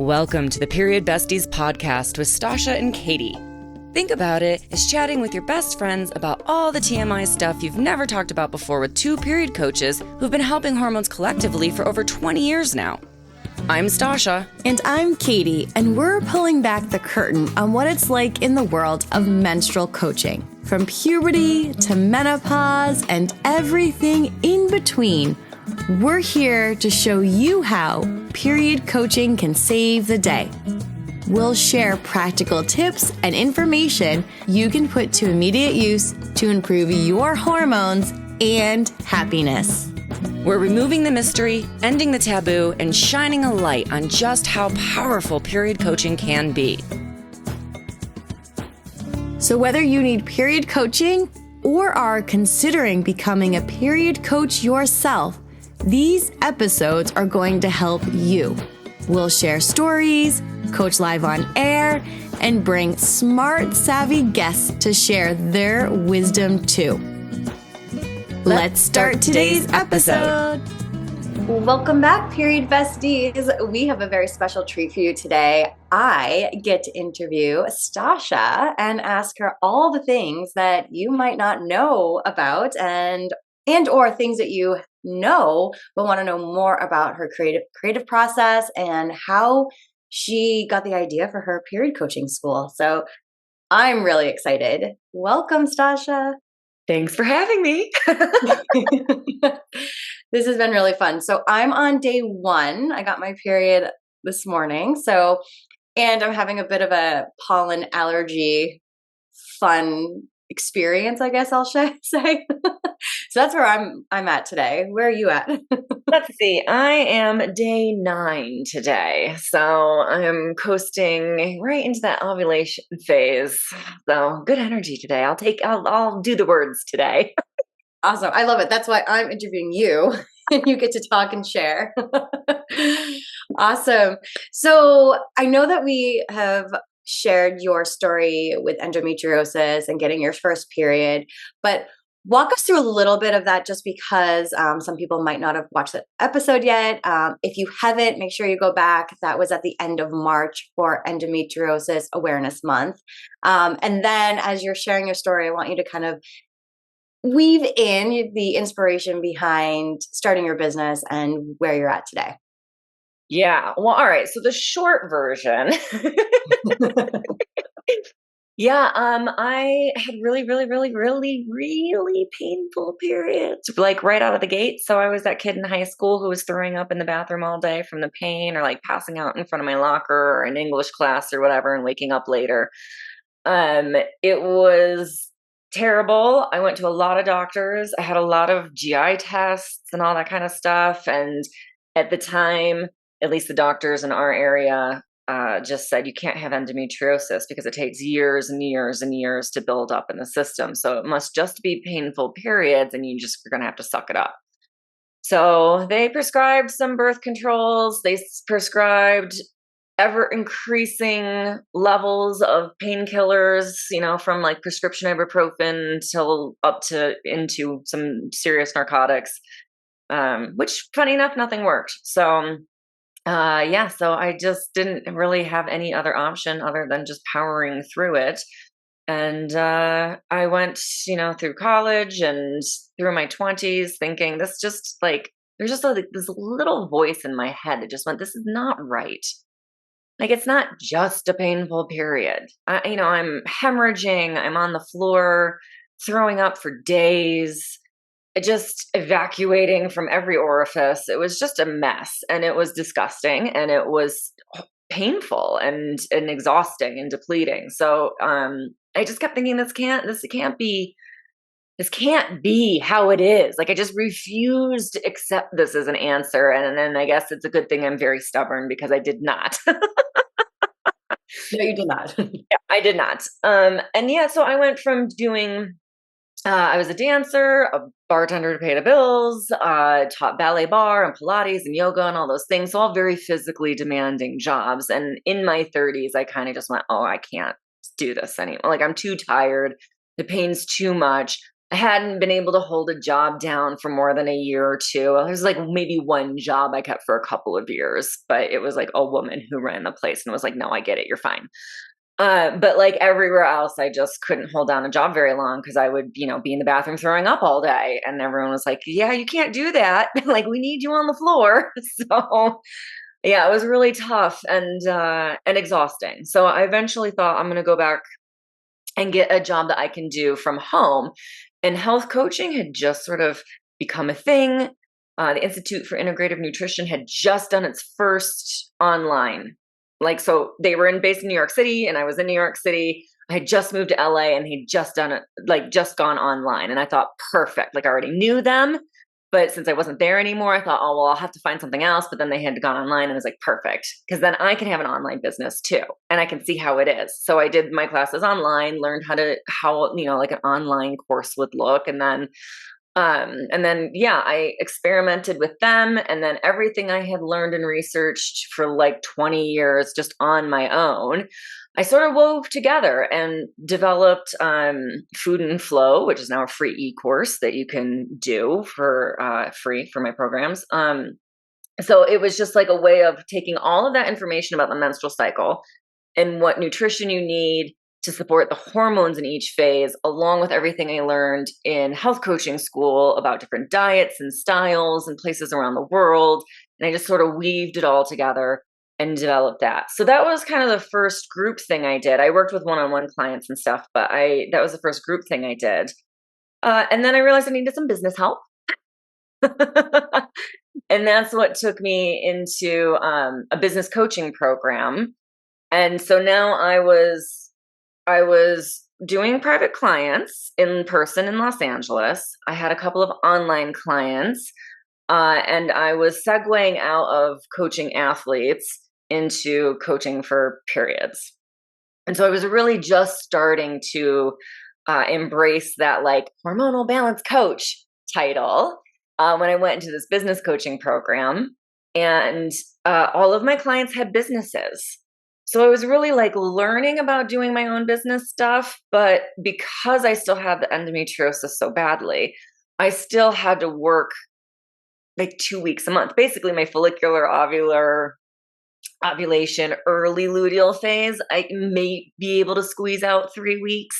Welcome to the Period Besties podcast with Stasha and Katie. Think about it as chatting with your best friends about all the TMI stuff you've never talked about before with two period coaches who've been helping hormones collectively for over 20 years now. I'm Stasha. And I'm Katie, and we're pulling back the curtain on what it's like in the world of menstrual coaching. From puberty to menopause and everything in between, we're here to show you how period coaching can save the day. We'll share practical tips and information you can put to immediate use to improve your hormones and happiness. We're removing the mystery, ending the taboo, and shining a light on just how powerful period coaching can be. So whether you need period coaching or are considering becoming a period coach yourself, these episodes are going to help you. We'll share stories, coach live on air, and bring smart, savvy guests to share their wisdom too. Let's start today's episode. Welcome back, Period Besties. We have a very special treat for you today. I get to interview Stasha and ask her all the things that you might not know about and or things that you know but want to know more about her creative process and how she got the idea for her period coaching school. So I'm really excited. Welcome, Stasha. Thanks for having me. This has been really fun. So I'm on day 1. I got my period this morning. And I'm having a bit of a pollen allergy fun experience, I guess I'll say. So that's where I'm at today. Where are you at? Let's see. I am day 9 today. So I'm coasting right into that ovulation phase. So good energy today. I'll do the words today. Awesome. I love it. That's why I'm interviewing you and you get to talk and share. Awesome. So I know that we have shared your story with endometriosis and getting your first period, but walk us through a little bit of that just because some people might not have watched the episode yet. If you haven't, make sure you go back. That was at the end of March for Endometriosis Awareness Month. And then as you're sharing your story, I want you to kind of weave in the inspiration behind starting your business and where you're at today. Yeah. Well, all right. So the short version. Yeah, I had really, really, really, really, really painful periods, like right out of the gate. So I was that kid in high school who was throwing up in the bathroom all day from the pain, or like passing out in front of my locker or in English class or whatever, and waking up later. It was terrible. I went to a lot of doctors. I had a lot of GI tests and all that kind of stuff. And at the time, at least the doctors in our area just said you can't have endometriosis because it takes years and years and years to build up in the system. So it must just be painful periods and you're going to have to suck it up. So they prescribed some birth controls. They prescribed ever increasing levels of painkillers, from like prescription ibuprofen till up to into some serious narcotics, which funny enough, nothing worked. So so I just didn't really have any other option other than just powering through it. And I went, through college and through my 20s thinking this just like, there's just this little voice in my head that just went, this is not right. Like, it's not just a painful period. I'm hemorrhaging. I'm on the floor, throwing up for days. Just evacuating from every orifice. It was just a mess, and it was disgusting, and it was painful and exhausting and depleting. So I just kept thinking, this can't be how it is. Like, I just refused to accept this as an answer. And then I guess it's a good thing I'm very stubborn because I did not. No, you did not. Yeah, I did not. So I went from doing I was a dancer, a bartender to pay the bills, taught ballet bar and Pilates and yoga and all those things. So all very physically demanding jobs. And in my 30s, I kind of just went, oh, I can't do this anymore. Like, I'm too tired. The pain's too much. I hadn't been able to hold a job down for more than a year or two. There was like maybe one job I kept for a couple of years, but it was like a woman who ran the place and was like, no, I get it. You're fine. But like everywhere else, I just couldn't hold down a job very long because I would, be in the bathroom throwing up all day. And everyone was like, yeah, you can't do that. Like, we need you on the floor. So yeah, it was really tough and exhausting. So I eventually thought I'm going to go back and get a job that I can do from home. And health coaching had just sort of become a thing. The Institute for Integrative Nutrition had just done its first online. So they were based in New York City and I was in New York City. I had just moved to LA and they'd just done it, just gone online. And I thought, perfect. I already knew them. But since I wasn't there anymore, I thought, oh, well, I'll have to find something else. But then they had gone online and I was like, perfect. Because then I can have an online business too. And I can see how it is. So I did my classes online, learned how an online course would look. And then, I experimented with them. And then everything I had learned and researched for 20 years just on my own, I sort of wove together and developed Food and Flow, which is now a free e-course that you can do for free for my programs. So it was just a way of taking all of that information about the menstrual cycle and what nutrition you need to support the hormones in each phase, along with everything I learned in health coaching school about different diets and styles and places around the world. And I just sort of weaved it all together and developed that. So that was kind of the first group thing I did. I worked with one-on-one clients and stuff, but that was the first group thing I did. And then I realized I needed some business help. And that's what took me into a business coaching program. And so now I was doing private clients in person in Los Angeles. I had a couple of online clients, and I was segueing out of coaching athletes into coaching for periods. And so I was really just starting to embrace that hormonal balance coach title when I went into this business coaching program. And all of my clients had businesses. So I was really learning about doing my own business stuff, but because I still had the endometriosis so badly, I still had to work 2 weeks a month. Basically, my follicular ovulation, early luteal phase, I may be able to squeeze out 3 weeks,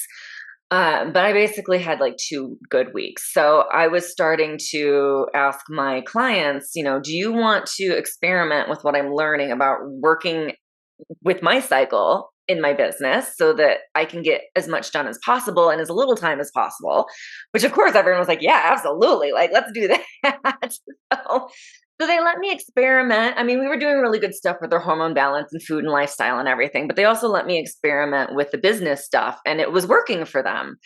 but I basically had 2 good weeks. So I was starting to ask my clients, do you want to experiment with what I'm learning about working with my cycle in my business so that I can get as much done as possible in as little time as possible, which of course everyone was like, yeah, absolutely. Let's do that. So they let me experiment. I mean, we were doing really good stuff with their hormone balance and food and lifestyle and everything, but they also let me experiment with the business stuff and it was working for them.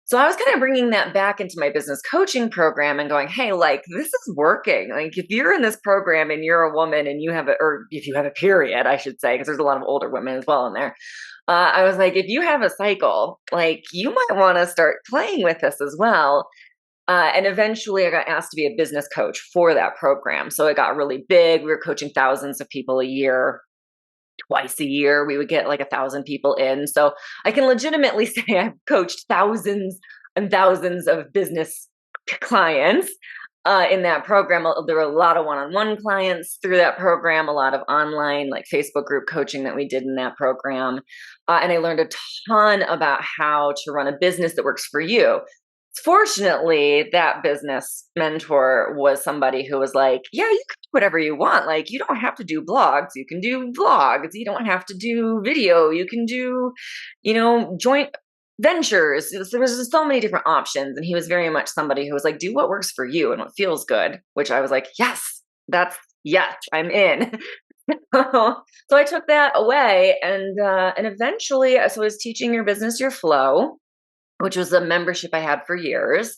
So I was kind of bringing that back into my business coaching program and going, hey, this is working. If you're in this program and you're a woman and or if you have a period, I should say, because there's a lot of older women as well in there. I was like, if you have a cycle, you might want to start playing with this as well. And eventually I got asked to be a business coach for that program. So it got really big. We were coaching thousands of people a year. Twice a year, we would get 1,000 people in. So I can legitimately say I've coached thousands and thousands of business clients in that program. There were a lot of one-on-one clients through that program, a lot of online Facebook group coaching that we did in that program. And I learned a ton about how to run a business that works for you. Fortunately, that business mentor was somebody who was like, yeah, you can do whatever you want. You don't have to do blogs. You can do vlogs. You don't have to do video. You can do, joint ventures. There was just so many different options. And he was very much somebody who was like, do what works for you and what feels good, which I was like, yes, I'm in. So I took that away and eventually, so I was teaching Your Business, Your Flow, which was a membership I had for years.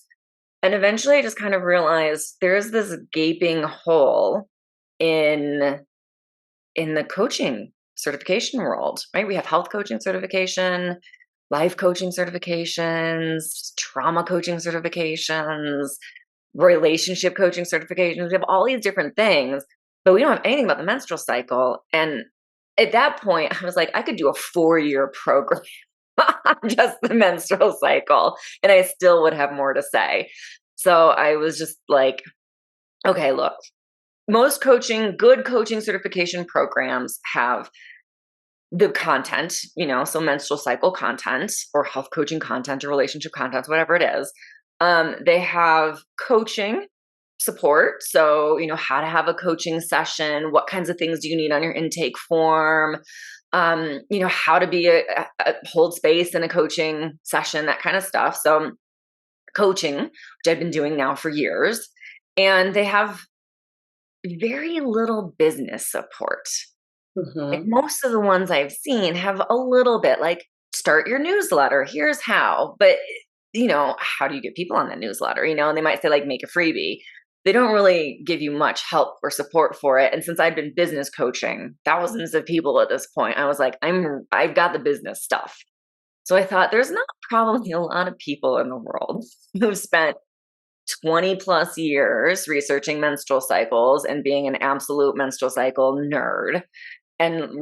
And eventually I just kind of realized there's this gaping hole in the coaching certification world, right? We have health coaching certification, life coaching certifications, trauma coaching certifications, relationship coaching certifications. We have all these different things, but we don't have anything about the menstrual cycle. And at that point, I was like, I could do a 4-year program just the menstrual cycle, and I still would have more to say. So I was just like, okay, look, most good coaching certification programs have the content, so menstrual cycle content or health coaching content or relationship content, whatever it is. They have coaching support. So, how to have a coaching session, what kinds of things do you need on your intake form, how to be hold space in a coaching session, that kind of stuff. So coaching, which I've been doing now for years, and they have very little business support. Like most of the ones I've seen have a little bit, like, start your newsletter. Here's how. But, how do you get people on that newsletter? And they might say, like, make a freebie. They don't really give you much help or support for it. And since I've been business coaching thousands of people at this point, I was like, I've got the business stuff. So I thought there's not probably a lot of people in the world who've spent 20 plus years researching menstrual cycles and being an absolute menstrual cycle nerd and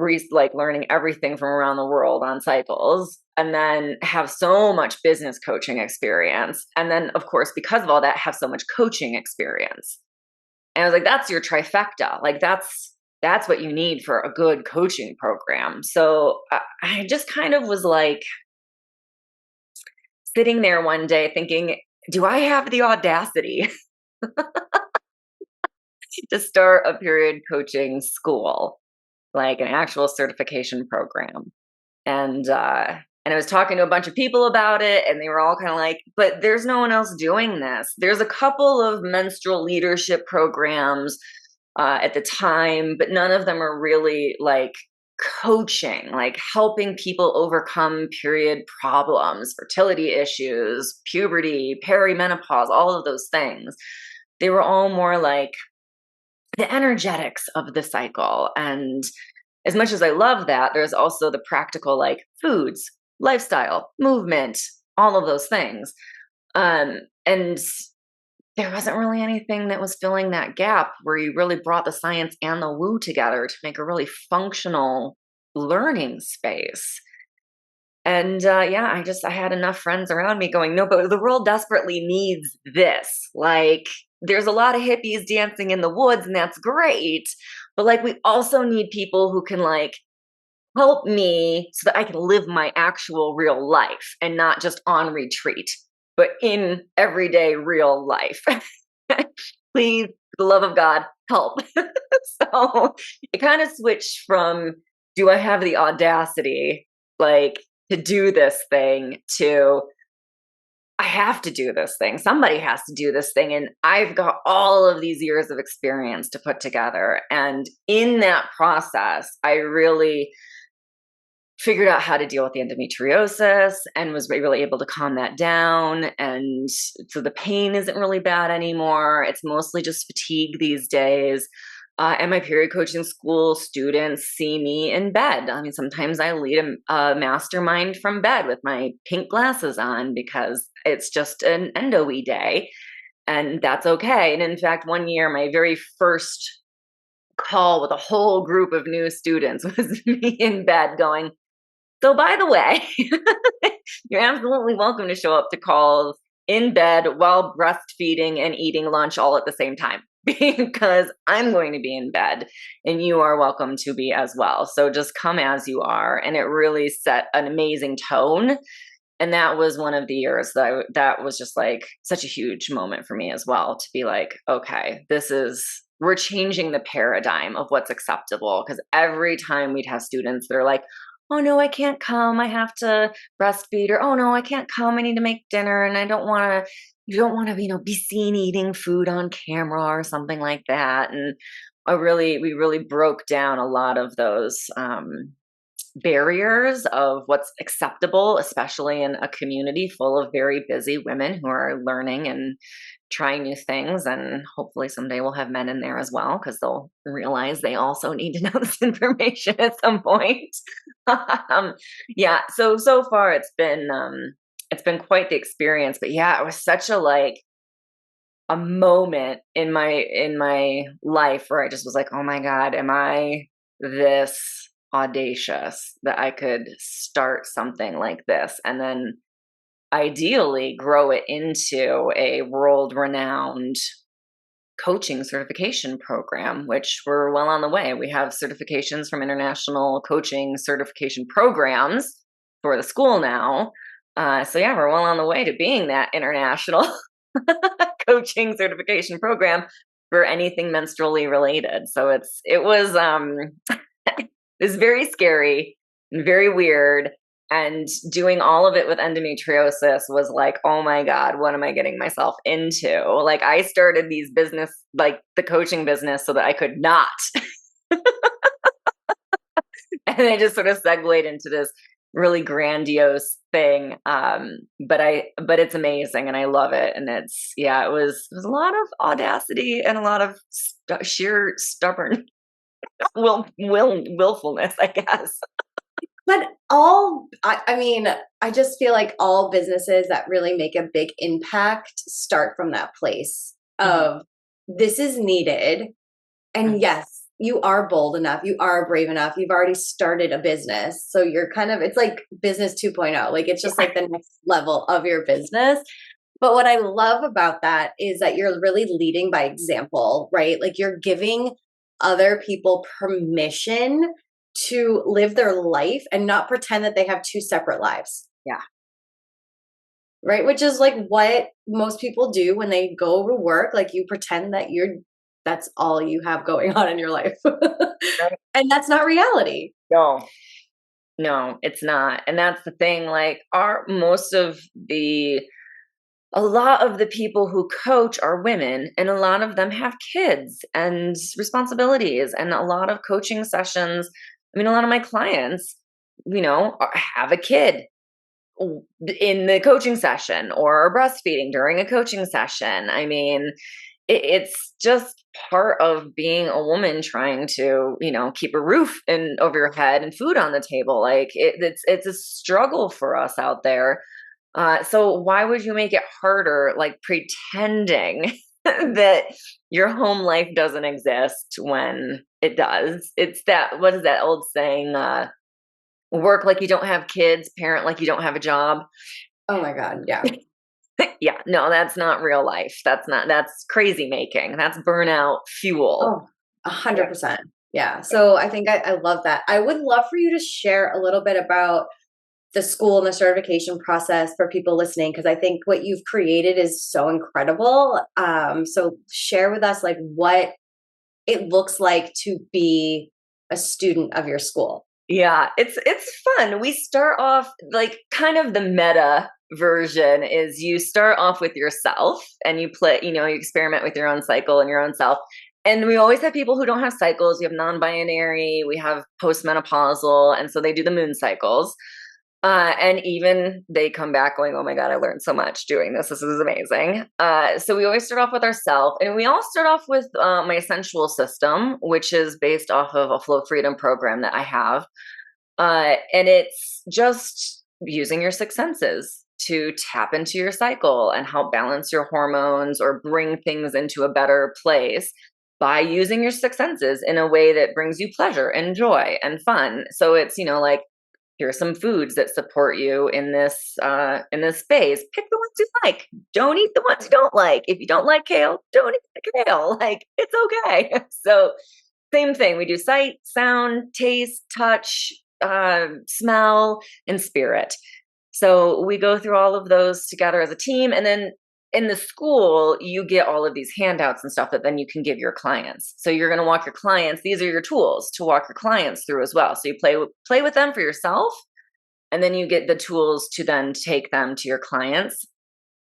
learning everything from around the world on cycles, and then have so much business coaching experience. And then, of course, because of all that, have so much coaching experience. And I was like, that's your trifecta. Like, that's what you need for a good coaching program. So I just kind of was like sitting there one day thinking, do I have the audacity to start a period coaching school, like an actual certification program? And I was talking to a bunch of people about it, and they were all kind of like, but there's no one else doing this. There's a couple of menstrual leadership programs at the time, but none of them are really like coaching, like helping people overcome period problems, fertility issues, puberty, perimenopause, all of those things. They were all more like the energetics of the cycle. And as much as I love that, there's also the practical, like foods, lifestyle, movement, all of those things. And there wasn't really anything that was filling that gap where you really brought the science and the woo together to make a really functional learning space. And I had enough friends around me going, no, but the world desperately needs this. Like, there's a lot of hippies dancing in the woods, and that's great. But like, we also need people who can like help me so that I can live my actual real life and not just on retreat, but in everyday real life. Please, for the love of God, help. So it kind of switched from, do I have the audacity, like, to do this thing, to I have to do this thing. Somebody has to do this thing. And I've got all of these years of experience to put together. And in that process, I really figured out how to deal with the endometriosis and was really able to calm that down. And so the pain isn't really bad anymore. It's mostly just fatigue these days. And my period coaching school students see me in bed. I mean, sometimes I lead a mastermind from bed with my pink glasses on because it's just an endo-y day, and that's okay. And in fact, one year, my very first call with a whole group of new students was me in bed going, so by the way, you're absolutely welcome to show up to calls in bed while breastfeeding and eating lunch all at the same time, because I'm going to be in bed and you are welcome to be as well. So just come as you are. And it really set an amazing tone. And that was one of the years that was just like such a huge moment for me as well, to be like, okay, we're changing the paradigm of what's acceptable. Because every time we'd have students that are like, oh no, I can't come, I have to breastfeed, or oh no, I can't come, I need to make dinner, and you don't want to, be seen eating food on camera or something like that. And we really broke down a lot of those barriers of what's acceptable, especially in a community full of very busy women who are learning and trying new things. And hopefully someday we'll have men in there as well, because they'll realize they also need to know this information at some point. So far it's been quite the experience. But yeah, it was such a moment in my life where I just was like, oh my God, am I this audacious that I could start something like this and then ideally grow it into a world-renowned coaching certification program, which we're well on the way. We have certifications from international coaching certification programs for the school now. So yeah, we're well on the way to being that international coaching certification program for anything menstrually related. So it was it was very scary and very weird. And doing all of it with endometriosis was like, oh my God, what am I getting myself into? Like, I started these business, like the coaching business, so that I could not. And I just sort of segued into this really grandiose thing. But it's amazing and I love it. And it was a lot of audacity and a lot of sheer stubborn willfulness, I guess. But I mean, I just feel like all businesses that really make a big impact start from that place of this is needed. And yes, you are bold enough. You are brave enough. You've already started a business. So you're it's like business 2.0. Like it's just like the next level of your business. But what I love about that is that you're really leading by example, right? Like you're giving other people permission to live their life and not pretend that they have two separate lives. Yeah. Right. Which is like what most people do when they go to work. Like you pretend that that's all you have going on in your life. Right. And that's not reality. No, it's not. And that's the thing. Like a lot of the people who coach are women, and a lot of them have kids and responsibilities, and a lot of coaching sessions. I mean, a lot of my clients, have a kid in the coaching session or are breastfeeding during a coaching session. I mean, it's just part of being a woman trying to, keep a roof over your head and food on the table. Like it's a struggle for us out there. So why would you make it harder, like pretending that your home life doesn't exist when it does? It's what is that old saying? Work like you don't have kids, parent like you don't have a job. Oh my God. Yeah. Yeah, no, that's not real life. That's crazy making. That's burnout fuel. Oh, 100%. Yeah. So I think I love that. I would love for you to share a little bit about the school and the certification process for people listening, because I think what you've created is so incredible. So share with us like what it looks like to be a student of your school. Yeah, it's fun. We start off like kind of the meta version is you start off with yourself and you play, you experiment with your own cycle and your own self. And we always have people who don't have cycles. We have non-binary, we have postmenopausal, and so they do the moon cycles. And even they come back going, oh my God, I learned so much doing this. This is amazing. So we always start off with ourselves, and we all start off with my sensual system, which is based off of a flow freedom program that I have. And it's just using your six senses to tap into your cycle and help balance your hormones or bring things into a better place by using your six senses in a way that brings you pleasure and joy and fun. So it's, like, here are some foods that support you in this phase. Pick the ones you like. Don't eat the ones you don't like. If you don't like kale, don't eat the kale. Like, it's okay. So same thing. We do sight, sound, taste, touch, smell, and spirit. So we go through all of those together as a team. And then in the school, you get all of these handouts and stuff that then you can give your clients. So you're going to walk your clients. These are your tools to walk your clients through as well. So you play with them for yourself, and then you get the tools to then take them to your clients,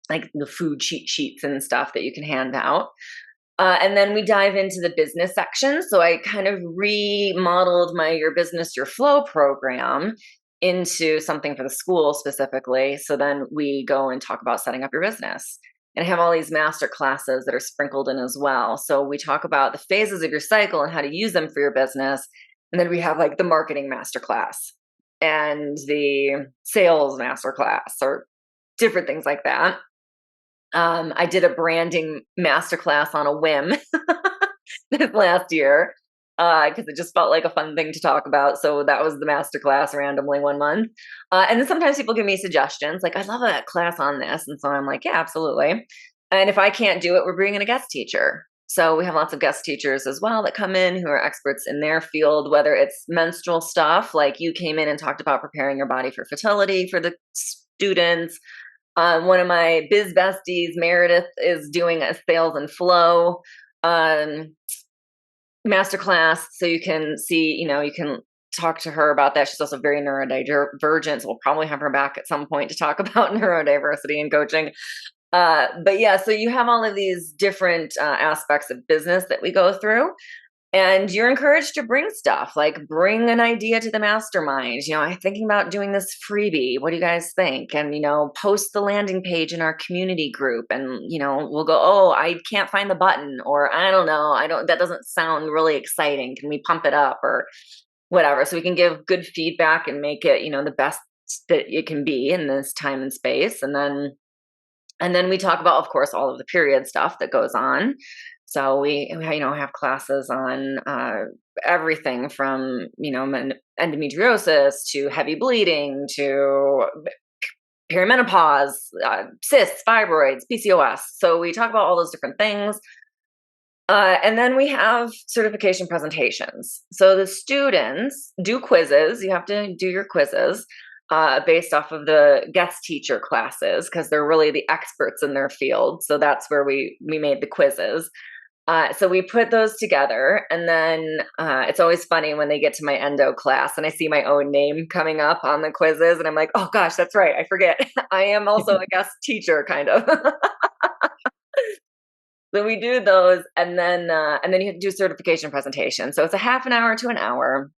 like the food cheat sheets and stuff that you can hand out. And then we dive into the business section. So I kind of remodeled my Your Business, Your Flow program into something for the school specifically. So then we go and talk about setting up your business. And I have all these master classes that are sprinkled in as well. So we talk about the phases of your cycle and how to use them for your business. And then we have like the marketing master class and the sales master class or different things like that. I did a branding master class on a whim this last year. because it just felt like a fun thing to talk about. So that was the master class randomly one month. And then sometimes people give me suggestions, like, I'd love a class on this. And so I'm like, yeah, absolutely. And if I can't do it, we're bringing a guest teacher. So we have lots of guest teachers as well that come in who are experts in their field, whether it's menstrual stuff, like you came in and talked about preparing your body for fertility for the students. One of my biz besties, Meredith, is doing a sales and flow masterclass. So you can see, you can talk to her about that. She's also very neurodivergent. So we'll probably have her back at some point to talk about neurodiversity and coaching. But yeah, so you have all of these different aspects of business that we go through. And you're encouraged to bring stuff, like bring an idea to the mastermind. I'm thinking about doing this freebie. What do you guys think? And, post the landing page in our community group. And, we'll go, oh, I can't find the button. Or I don't know. That doesn't sound really exciting. Can we pump it up or whatever? So we can give good feedback and make it, the best that it can be in this time and space. And then we talk about, of course, all of the period stuff that goes on. So we have classes on everything from, endometriosis to heavy bleeding to perimenopause, cysts, fibroids, PCOS. So we talk about all those different things. And then we have certification presentations. So the students do quizzes. You have to do your quizzes based off of the guest teacher classes because they're really the experts in their field. So that's where we made the quizzes. So we put those together, and then it's always funny when they get to my endo class and I see my own name coming up on the quizzes, and I'm like, oh gosh, that's right, I forget. I am also a guest teacher, kind of. So we do those, and then you have to do certification presentation. So it's a half an hour to an hour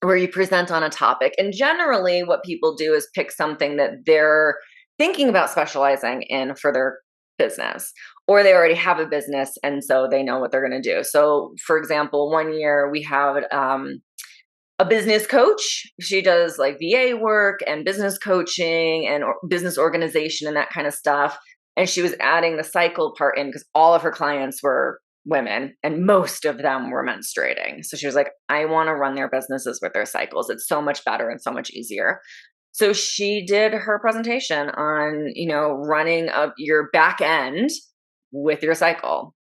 where you present on a topic, and generally what people do is pick something that they're thinking about specializing in for their business, or they already have a business and so they know what they're going to do. So for example, one year we have a business coach. She does like VA work and business coaching and business organization and that kind of stuff. And she was adding the cycle part in because all of her clients were women and most of them were menstruating. So she was like, I want to run their businesses with their cycles. It's so much better and so much easier. So she did her presentation on, running up your back end with your cycle.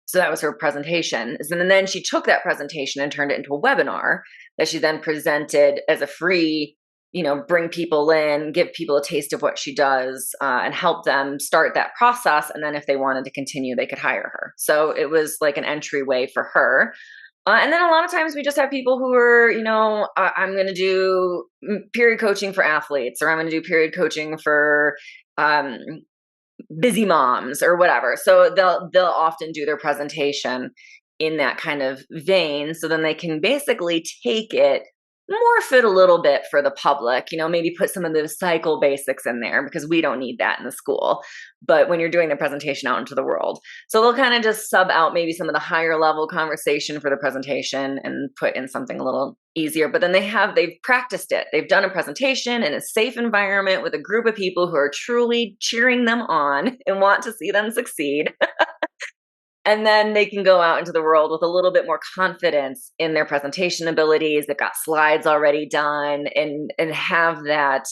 So that was her presentation. And then she took that presentation and turned it into a webinar that she then presented as a free, bring people in, give people a taste of what she does and help them start that process. And then if they wanted to continue, they could hire her. So it was like an entryway for her. And then a lot of times we just have people who are, I'm going to do period coaching for athletes, or I'm going to do period coaching for busy moms or whatever. So they'll often do their presentation in that kind of vein. So then they can basically take it, morph it a little bit for the public, maybe put some of the cycle basics in there because we don't need that in the school. But when you're doing the presentation out into the world, so they'll kind of just sub out maybe some of the higher level conversation for the presentation and put in something a little easier. But then they've practiced it. They've done a presentation in a safe environment with a group of people who are truly cheering them on and want to see them succeed. And then they can go out into the world with a little bit more confidence in their presentation abilities. They've got slides already done and have that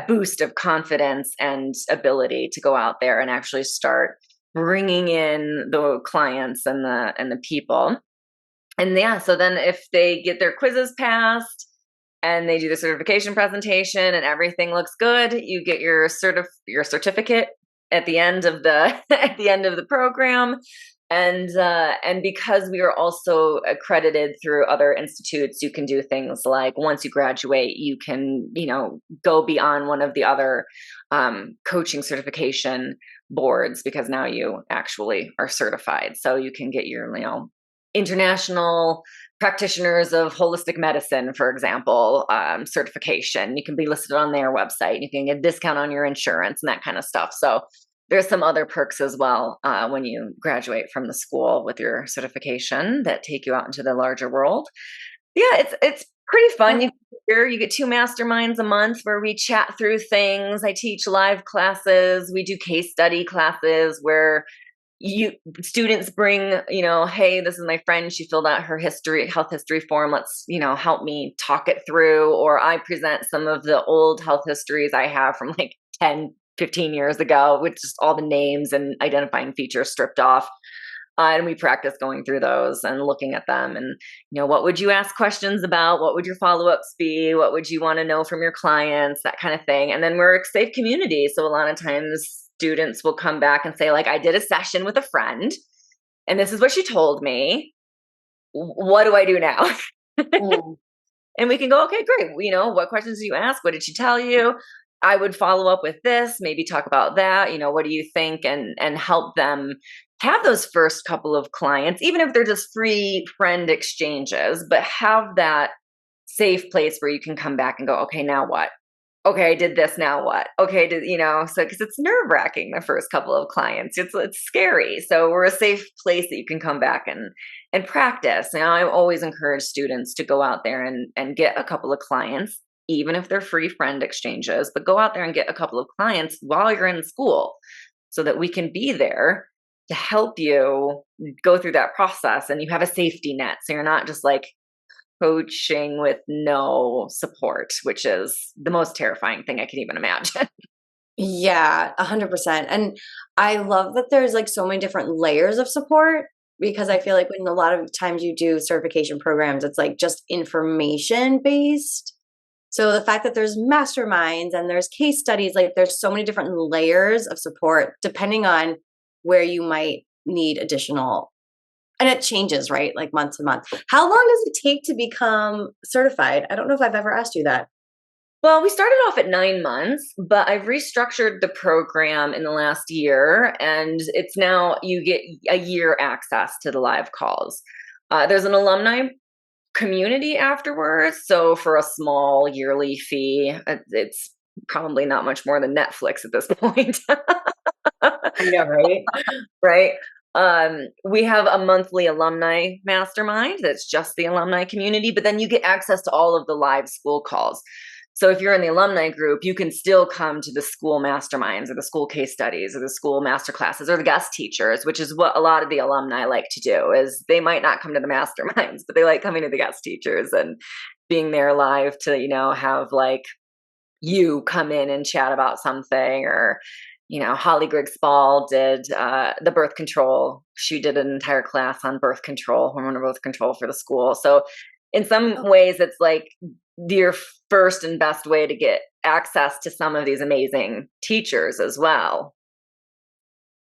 boost of confidence and ability to go out there and actually start bringing in the clients and the people. And yeah, so then if they get their quizzes passed and they do the certification presentation and everything looks good, you get your certificate at the end of the program. And because we are also accredited through other institutes, you can do things like once you graduate, you can, go beyond one of the other coaching certification boards because now you actually are certified. So you can get your, international practitioners of holistic medicine, for example, certification. You can be listed on their website. You can get a discount on your insurance and that kind of stuff. So there's some other perks as well when you graduate from the school with your certification that take you out into the larger world. Yeah, it's pretty fun. You get 2 masterminds a month where we chat through things. I teach live classes. We do case study classes where students bring, hey, this is my friend. She filled out her health history form. Let's, help me talk it through. Or I present some of the old health histories I have from like 10, 15 years ago with just all the names and identifying features stripped off. And we practice going through those and looking at them and, what would you ask questions about? What would your follow-ups be? What would you want to know from your clients? That kind of thing. And then we're a safe community. So a lot of times students will come back and say, like, I did a session with a friend and this is what she told me. What do I do now? And we can go, okay, great. What questions do you ask? What did she tell you? I would follow up with this, maybe talk about that. What do you think? And help them have those first couple of clients, even if they're just free friend exchanges, but have that safe place where you can come back and go, okay, now what? Okay, I did this, now what? Okay, so because it's nerve-wracking the first couple of clients. It's scary. So we're a safe place that you can come back and practice. I always encourage students to go out there and get a couple of clients, even if they're free friend exchanges, but go out there and get a couple of clients while you're in school so that we can be there to help you go through that process and you have a safety net. So you're not just like coaching with no support, which is the most terrifying thing I can even imagine. Yeah, 100%. And I love that there's like so many different layers of support, because I feel like when a lot of times you do certification programs, it's like just information based. So the fact that there's masterminds and there's case studies, like there's so many different layers of support depending on where you might need additional. And it changes, right? Like month to month. How long does it take to become certified? I don't know if I've ever asked you that. Well, we started off at 9 months, but I've restructured the program in the last year, and it's now you get a year access to the live calls. There's an alumni community afterwards. So for a small yearly fee, it's probably not much more than Netflix at this point. I know, right? Right. We have a monthly alumni mastermind that's just the alumni community, but then you get access to all of the live school calls. So if you're in the alumni group, you can still come to the school masterminds or the school case studies or the school master classes or the guest teachers, which is what a lot of the alumni like to do. Is they might not come to the masterminds, but they like coming to the guest teachers and being there live to, have like you come in and chat about something. Or Holly Griggs-Spall did the birth control. She did an entire class on birth control, hormonal birth control for the school. So in some ways, it's like your first and best way to get access to some of these amazing teachers as well.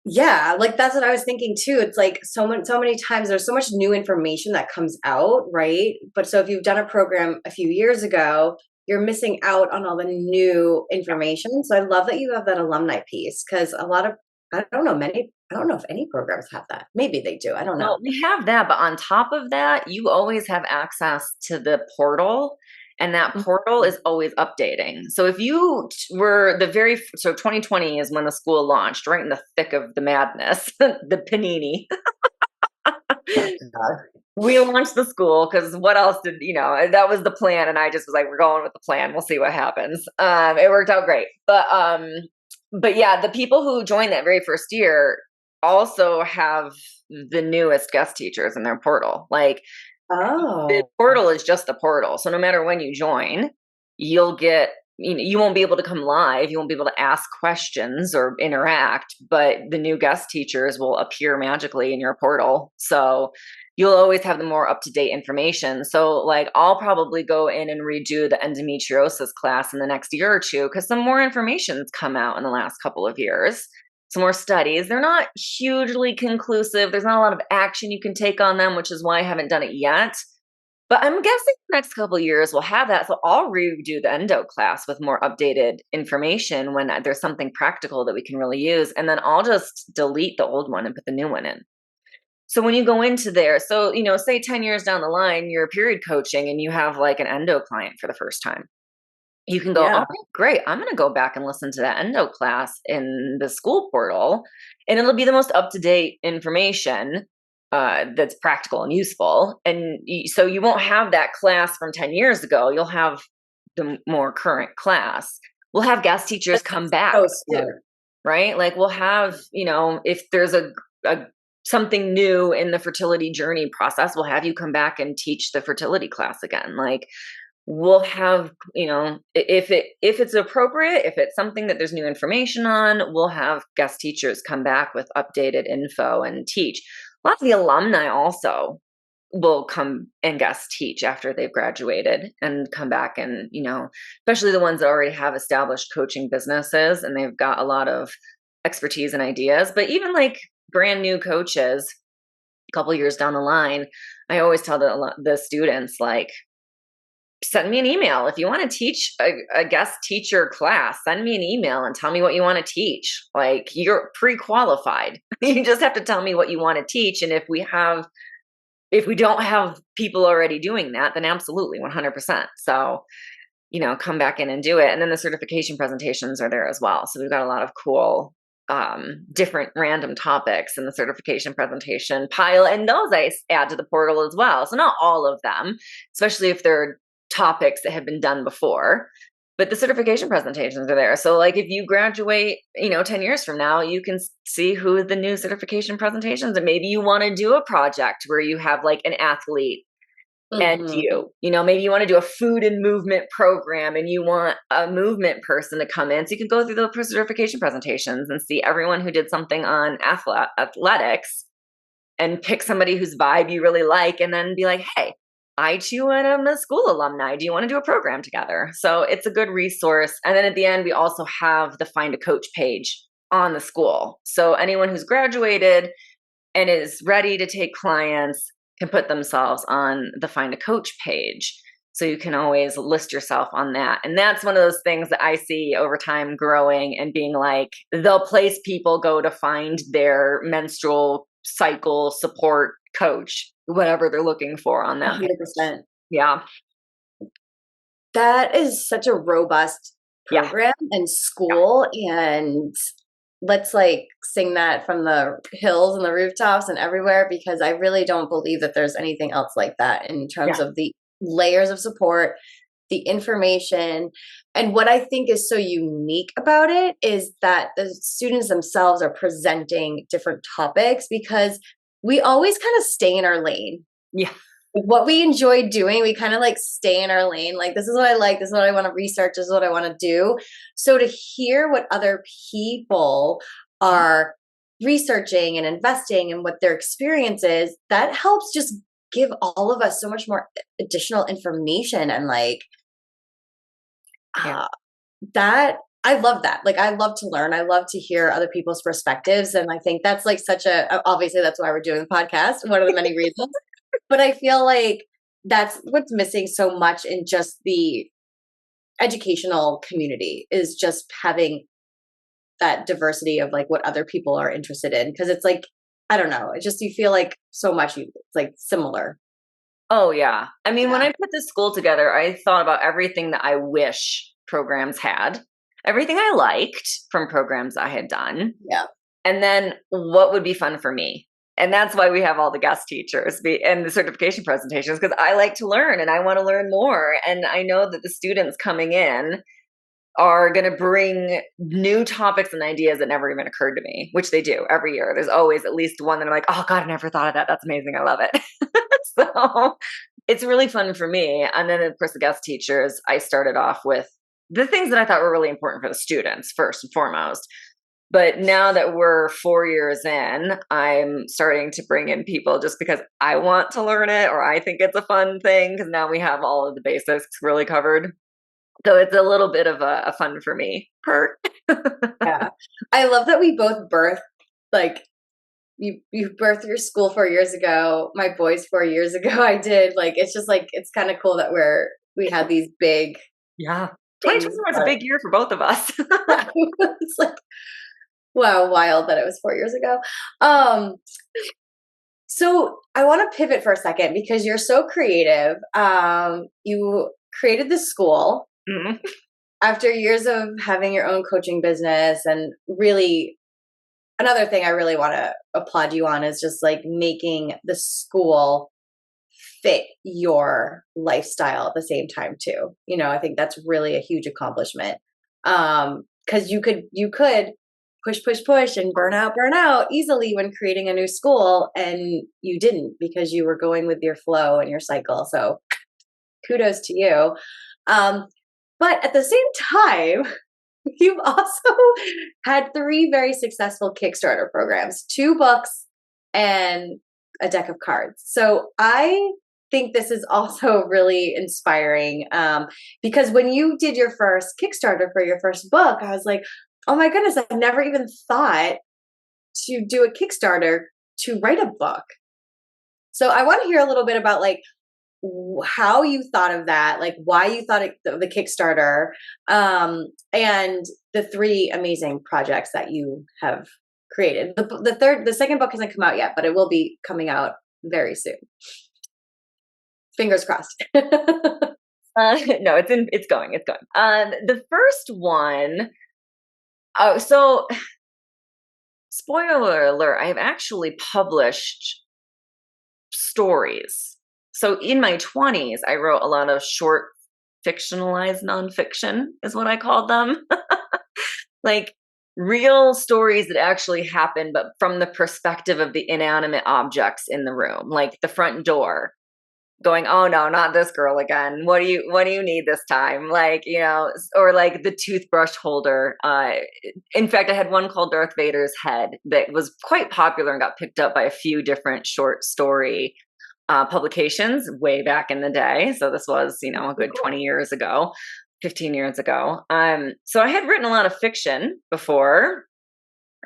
Yeah, like that's what I was thinking too. It's like so many times there's so much new information that comes out, right? But so if you've done a program a few years ago, you're missing out on all the new information. So I love that you have that alumni piece, because I don't know if any programs have that. Maybe they do. I don't know. Well, we have that, but on top of that, you always have access to the portal, and that portal is always updating. So if you were so 2020 is when the school launched, right in the thick of the madness, the panini. We launched the school because what else that was the plan. And I just was like, we're going with the plan. We'll see what happens. It worked out great. But yeah, the people who joined that very first year also have the newest guest teachers in their portal. Like, the portal is just the portal. So no matter when you join, you'll get, you won't be able to come live. You won't be able to ask questions or interact, but the new guest teachers will appear magically in your portal. So you'll always have the more up-to-date information. So like, I'll probably go in and redo the endometriosis class in the next year or two, because some more information's come out in the last couple of years. Some more studies. They're not hugely conclusive. There's not a lot of action you can take on them, which is why I haven't done it yet. But I'm guessing the next couple of years we'll have that. So I'll redo the endo class with more updated information when there's something practical that we can really use. And then I'll just delete the old one and put the new one in. So when you go into there, so, say 10 years down the line, you're period coaching and you have like an endo client for the first time. You can go, oh, great, I'm going to go back and listen to that endo class in the school portal, and it'll be the most up-to-date information that's practical and useful. And so you won't have that class from 10 years ago. You'll have the more current class. We'll have guest teachers come back too, right? Like we'll have, if there's a something new in the fertility journey process, we'll have you come back and teach the fertility class again. Like, we'll have, if it's appropriate, if it's something that there's new information on, we'll have guest teachers come back with updated info and teach. A lot of the alumni also will come and guest teach after they've graduated and come back and, especially the ones that already have established coaching businesses and they've got a lot of expertise and ideas. But even like brand new coaches, a couple years down the line, I always tell the students, like, send me an email. If you want to teach a guest teacher class, send me an email and tell me what you want to teach. Like, you're pre-qualified. You just have to tell me what you want to teach. And if we don't have people already doing that, then absolutely 100%. So, come back in and do it. And then the certification presentations are there as well. So we've got a lot of cool different random topics in the certification presentation pile. And those I add to the portal as well. So not all of them, especially if they're topics that have been done before, but the certification presentations are there. So like if you graduate, 10 years from now, you can see who the new certification presentations, and maybe you want to do a project where you have like an athlete and maybe you want to do a food and movement program and you want a movement person to come in. So you can go through the certification presentations and see everyone who did something on athletics and pick somebody whose vibe you really like, and then be like, hey, I too am a school alumni. Do you want to do a program together? So it's a good resource. And then at the end, we also have the Find a Coach page on the school. So anyone who's graduated and is ready to take clients can put themselves on the Find a Coach page. So you can always list yourself on that. And that's one of those things that I see over time growing and being like, the place people go to find their menstrual cycle support coach, whatever they're looking for on that. 100%. Yeah. That is such a robust program and school. And let's like sing that from the hills and the rooftops and everywhere, because I really don't believe that there's anything else like that in terms of the layers of support, the information. And what I think is so unique about it is that the students themselves are presenting different topics, because we always kind of stay in our lane. Yeah. What we enjoy doing, we kind of like stay in our lane. Like, this is what I like. This is what I want to research. This is what I want to do. So to hear what other people are researching and investing and what their experience is, that helps just give all of us so much more additional information. And like, that, I love that. Like, I love to learn. I love to hear other people's perspectives. And I think that's like obviously that's why we're doing the podcast. One of the many reasons. But I feel like that's what's missing so much in just the educational community, is just having that diversity of like what other people are interested in. Because it's like, I don't know, it just, you feel like so much, it's like similar. Oh yeah. I mean, when I put this school together, I thought about everything that I wish programs had, everything I liked from programs I had done. Yeah. And then what would be fun for me. And that's why we have all the guest teachers and the certification presentations, because I like to learn and I want to learn more. And I know that the students coming in are going to bring new topics and ideas that never even occurred to me, which they do every year. There's always at least one that I'm like, oh God, I never thought of that. That's amazing. I love it. So it's really fun for me. And then of course the guest teachers, I started off with the things that I thought were really important for the students first and foremost. But now that we're 4 years in, I'm starting to bring in people just because I want to learn it, or I think it's a fun thing, because now we have all of the basics really covered. So it's a little bit of a fun for me perk. Yeah. I love that we both birthed, like, you birthed your school 4 years ago. My boys 4 years ago. I did. Like, it's just like, it's kind of cool that we had these big. Yeah. 2021 was a big year for both of us. It's like, wow, wild that it was 4 years ago. So I want to pivot for a second, because you're so creative. You created this school after years of having your own coaching business, and really another thing I really want to applaud you on is just like making the school fit your lifestyle at the same time too. I think that's really a huge accomplishment. Because you could push and burn out easily when creating a new school. And you didn't, because you were going with your flow and your cycle. So kudos to you. But at the same time, you've also had 3 very successful Kickstarter programs, 2 books, and a deck of cards. So I think this is also really inspiring, because when you did your first Kickstarter for your first book, I was like, oh my goodness, I've never even thought to do a Kickstarter to write a book. So I want to hear a little bit about like how you thought of that, like why you thought of the Kickstarter, and the 3 amazing projects that you have created. The second book hasn't come out yet, but it will be coming out very soon. Fingers crossed. No, it's going. The first one, so spoiler alert, I've actually published stories. So in my 20s, I wrote a lot of short fictionalized nonfiction, is what I called them. Like real stories that actually happened, but from the perspective of the inanimate objects in the room, like the front door going, oh no, not this girl again. What do you need this time? Like, or like the toothbrush holder. In fact, I had one called Darth Vader's Head that was quite popular and got picked up by a few different short story publications way back in the day. So this was, a good 20 years ago, 15 years ago. So I had written a lot of fiction before.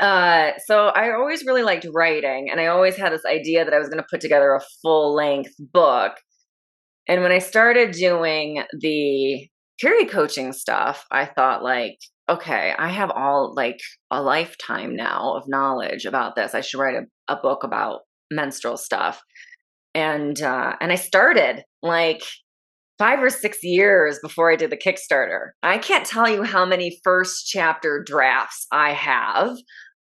So I always really liked writing, and I always had this idea that I was going to put together a full length book. And when I started doing the period coaching stuff, I thought like, okay, I have all like a lifetime now of knowledge about this. I should write a book about menstrual stuff. And I started like 5 or 6 years before I did the Kickstarter. I can't tell you how many first chapter drafts I have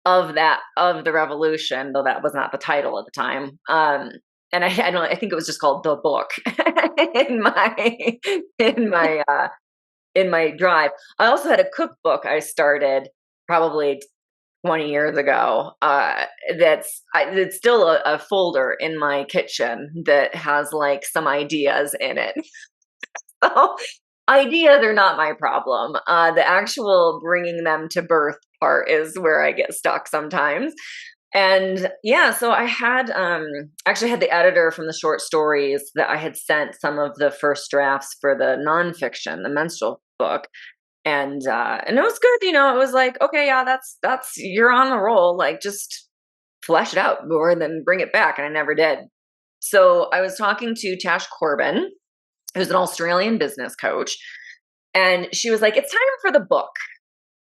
of the revolution, though that was not the title at the time. And I think it was just called The Book in my drive. I also had a cookbook I started probably 20 years ago. It's still a folder in my kitchen that has like some ideas in it. So ideas are not my problem. The actual bringing them to birth part is where I get stuck sometimes. And yeah, so I had actually had the editor from the short stories that I had sent some of the first drafts for the nonfiction, the menstrual book. And it was good, it was like, okay, yeah, that's you're on the roll, like just flesh it out more and then bring it back. And I never did. So I was talking to Tash Corbin, who's an Australian business coach, and she was like, it's time for the book.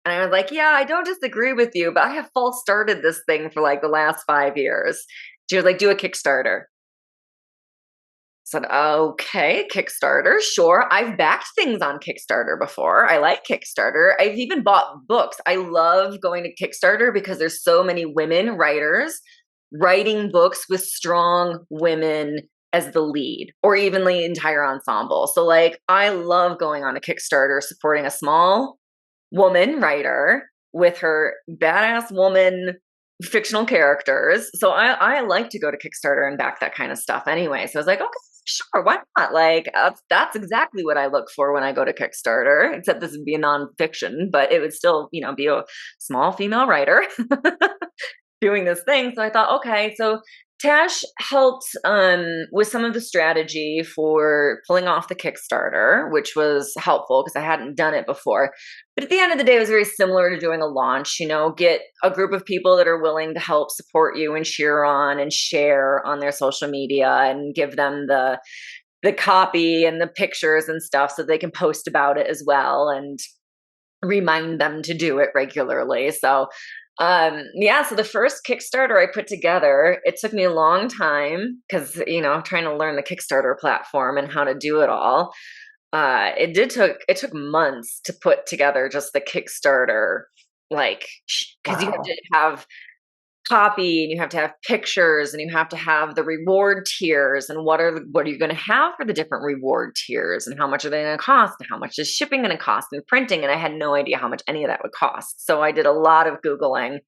And I was like, yeah, I don't disagree with you, but I have false started this thing for like the last 5 years. She was like, do a Kickstarter. I said, okay, Kickstarter, sure. I've backed things on Kickstarter before. I like Kickstarter. I've even bought books. I love going to Kickstarter because there's so many women writers writing books with strong women as the lead, or even the entire ensemble. So like, I love going on a Kickstarter, supporting a small woman writer with her badass woman fictional characters. So I like to go to Kickstarter and back that kind of stuff anyway. So I was like, okay, sure, why not? Like that's exactly what I look for when I go to Kickstarter, except this would be a nonfiction, but it would still, be a small female writer doing this thing. So I thought, okay, so Tash helped with some of the strategy for pulling off the Kickstarter, which was helpful because I hadn't done it before. But at the end of the day, it was very similar to doing a launch, get a group of people that are willing to help support you and cheer on and share on their social media and give them the copy and the pictures and stuff so they can post about it as well and remind them to do it regularly. So so the first Kickstarter I put together, it took me a long time because, trying to learn the Kickstarter platform and how to do it all. It took months to put together just the Kickstarter, like, because you have to have copy, and you have to have pictures, and you have to have the reward tiers, and what are you going to have for the different reward tiers, and how much are they going to cost, and how much is shipping going to cost, and printing. And I had no idea how much any of that would cost. So I did a lot of Googling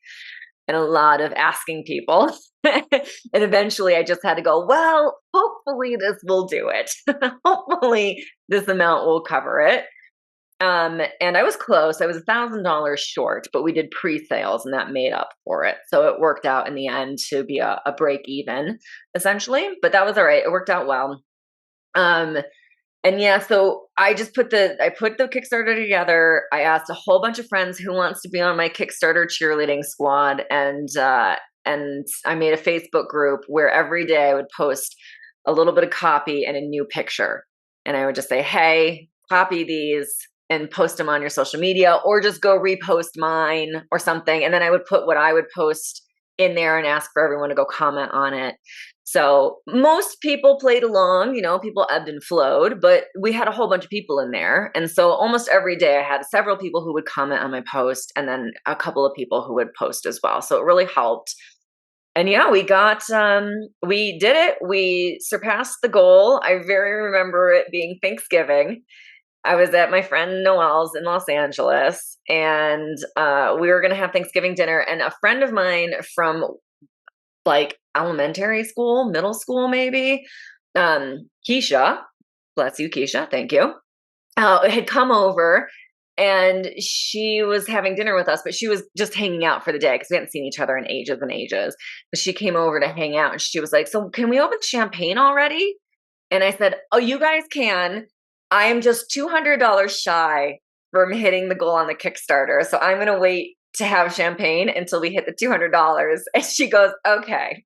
and a lot of asking people. And eventually I just had to go, well, hopefully this will do it. Hopefully this amount will cover it. And I was close. I was $1,000 short, but we did pre-sales and that made up for it. So it worked out in the end to be a break even essentially, but that was all right. It worked out well. And yeah, so I just put the Kickstarter together. I asked a whole bunch of friends who wants to be on my Kickstarter cheerleading squad. And I made a Facebook group where every day I would post a little bit of copy and a new picture. And I would just say, hey, copy these and post them on your social media, or just go repost mine or something. And then I would put what I would post in there and ask for everyone to go comment on it. So most people played along, people ebbed and flowed, but we had a whole bunch of people in there. And so almost every day I had several people who would comment on my post, and then a couple of people who would post as well. So it really helped. And yeah, we did it. We surpassed the goal. I very remember it being Thanksgiving. I was at my friend Noelle's in Los Angeles, and we were going to have Thanksgiving dinner. And a friend of mine from like elementary school, middle school, maybe, Keisha, bless you, Keisha, thank you, had come over, and she was having dinner with us, but she was just hanging out for the day because we hadn't seen each other in ages and ages. But she came over to hang out, and she was like, so can we open champagne already? And I said, oh, you guys can. I am just $200 shy from hitting the goal on the Kickstarter. So I'm going to wait to have champagne until we hit the $200. And she goes, okay.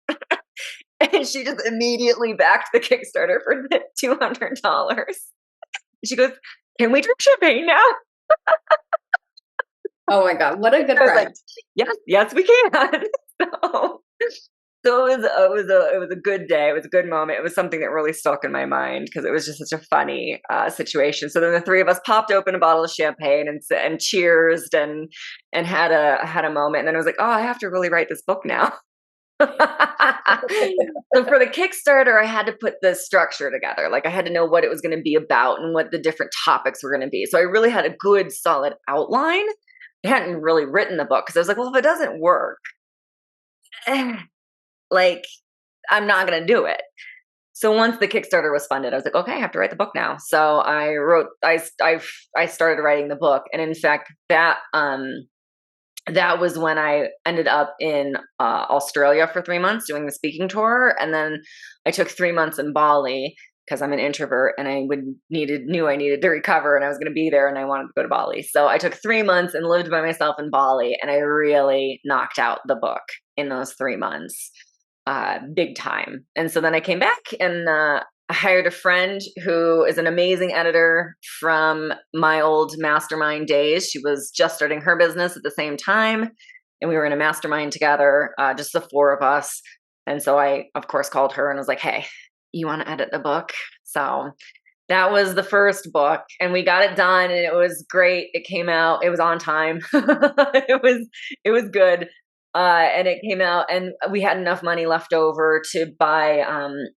And she just immediately backed the Kickstarter for the $200. She goes, can we drink champagne now? Oh my God, what a good friend. Like, yes, we can. So it was a good day. It was a good moment. It was something that really stuck in my mind because it was just such a funny situation. So then the three of us popped open a bottle of champagne and cheersed and had a moment. And then I was like, oh, I have to really write this book now. So for the Kickstarter, I had to put the structure together. Like I had to know what it was going to be about and what the different topics were going to be. So I really had a good, solid outline. I hadn't really written the book because I was like, well, if it doesn't work, like I'm not going to do it. So once the Kickstarter was funded, I was like, okay, I have to write the book now. So I started writing the book. And in fact, that was when I ended up in Australia for 3 months doing the speaking tour. And then I took 3 months in Bali because I'm an introvert and I knew I needed to recover, and I was going to be there and I wanted to go to Bali. So I took 3 months and lived by myself in Bali, and I really knocked out the book in those 3 months, big time. And so then I came back and I hired a friend who is an amazing editor from my old mastermind days. She was just starting her business at the same time, and we were in a mastermind together, just the four of us. And so I, of course, called her and was like, hey, you want to edit the book? So that was the first book, and we got it done, and it was great. It came out. It was on time. It was good. And it came out, and we had enough money left over to buy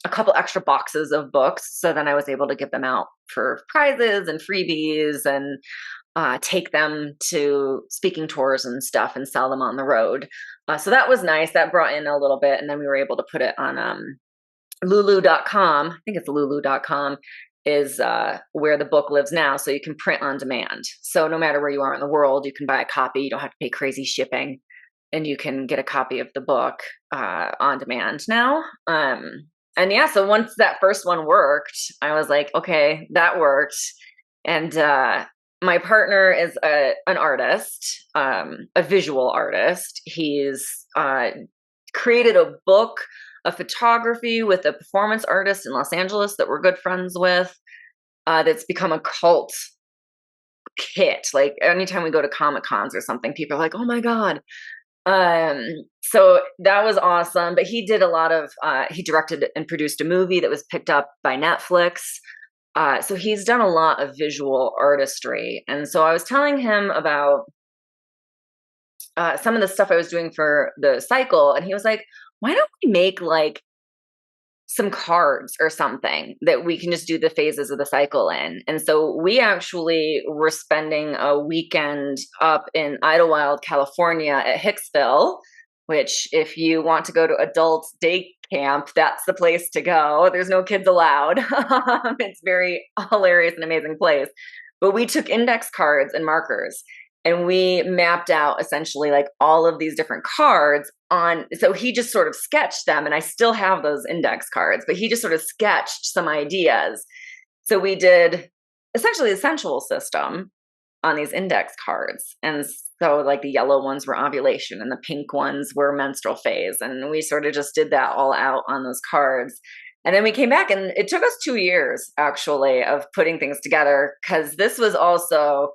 a couple extra boxes of books. So then I was able to give them out for prizes and freebies and take them to speaking tours and stuff and sell them on the road. So that was nice. That brought in a little bit. And then we were able to put it on lulu.com. I think it's lulu.com is where the book lives now. So you can print on demand. So no matter where you are in the world, you can buy a copy. You don't have to pay crazy shipping. And you can get a copy of the book on demand now. And yeah, so once that first one worked, I was like, okay, that worked. And my partner is an artist, a visual artist. He's created a book of photography with a performance artist in Los Angeles that we're good friends with, that's become a cult hit. Like anytime we go to Comic Cons or something, people are like, oh my God. So that was awesome, but he did a lot of, he directed and produced a movie that was picked up by Netflix. So he's done a lot of visual artistry. And so I was telling him about some of the stuff I was doing for the cycle. And he was like, why don't we make like some cards or something that we can just do the phases of the cycle in? And so we actually were spending a weekend up in Idlewild, California at Hicksville, which if you want to go to adult day camp, that's the place to go. There's no kids allowed. It's very hilarious and amazing place. But we took index cards and markers and we mapped out essentially like all of these different cards on. So he just sort of sketched them, and I still have those index cards, but he just sort of sketched some ideas. So we did essentially a sensual system on these index cards. And so like the yellow ones were ovulation and the pink ones were menstrual phase. And we sort of just did that all out on those cards. And then we came back, and it took us 2 years actually of putting things together, because this was also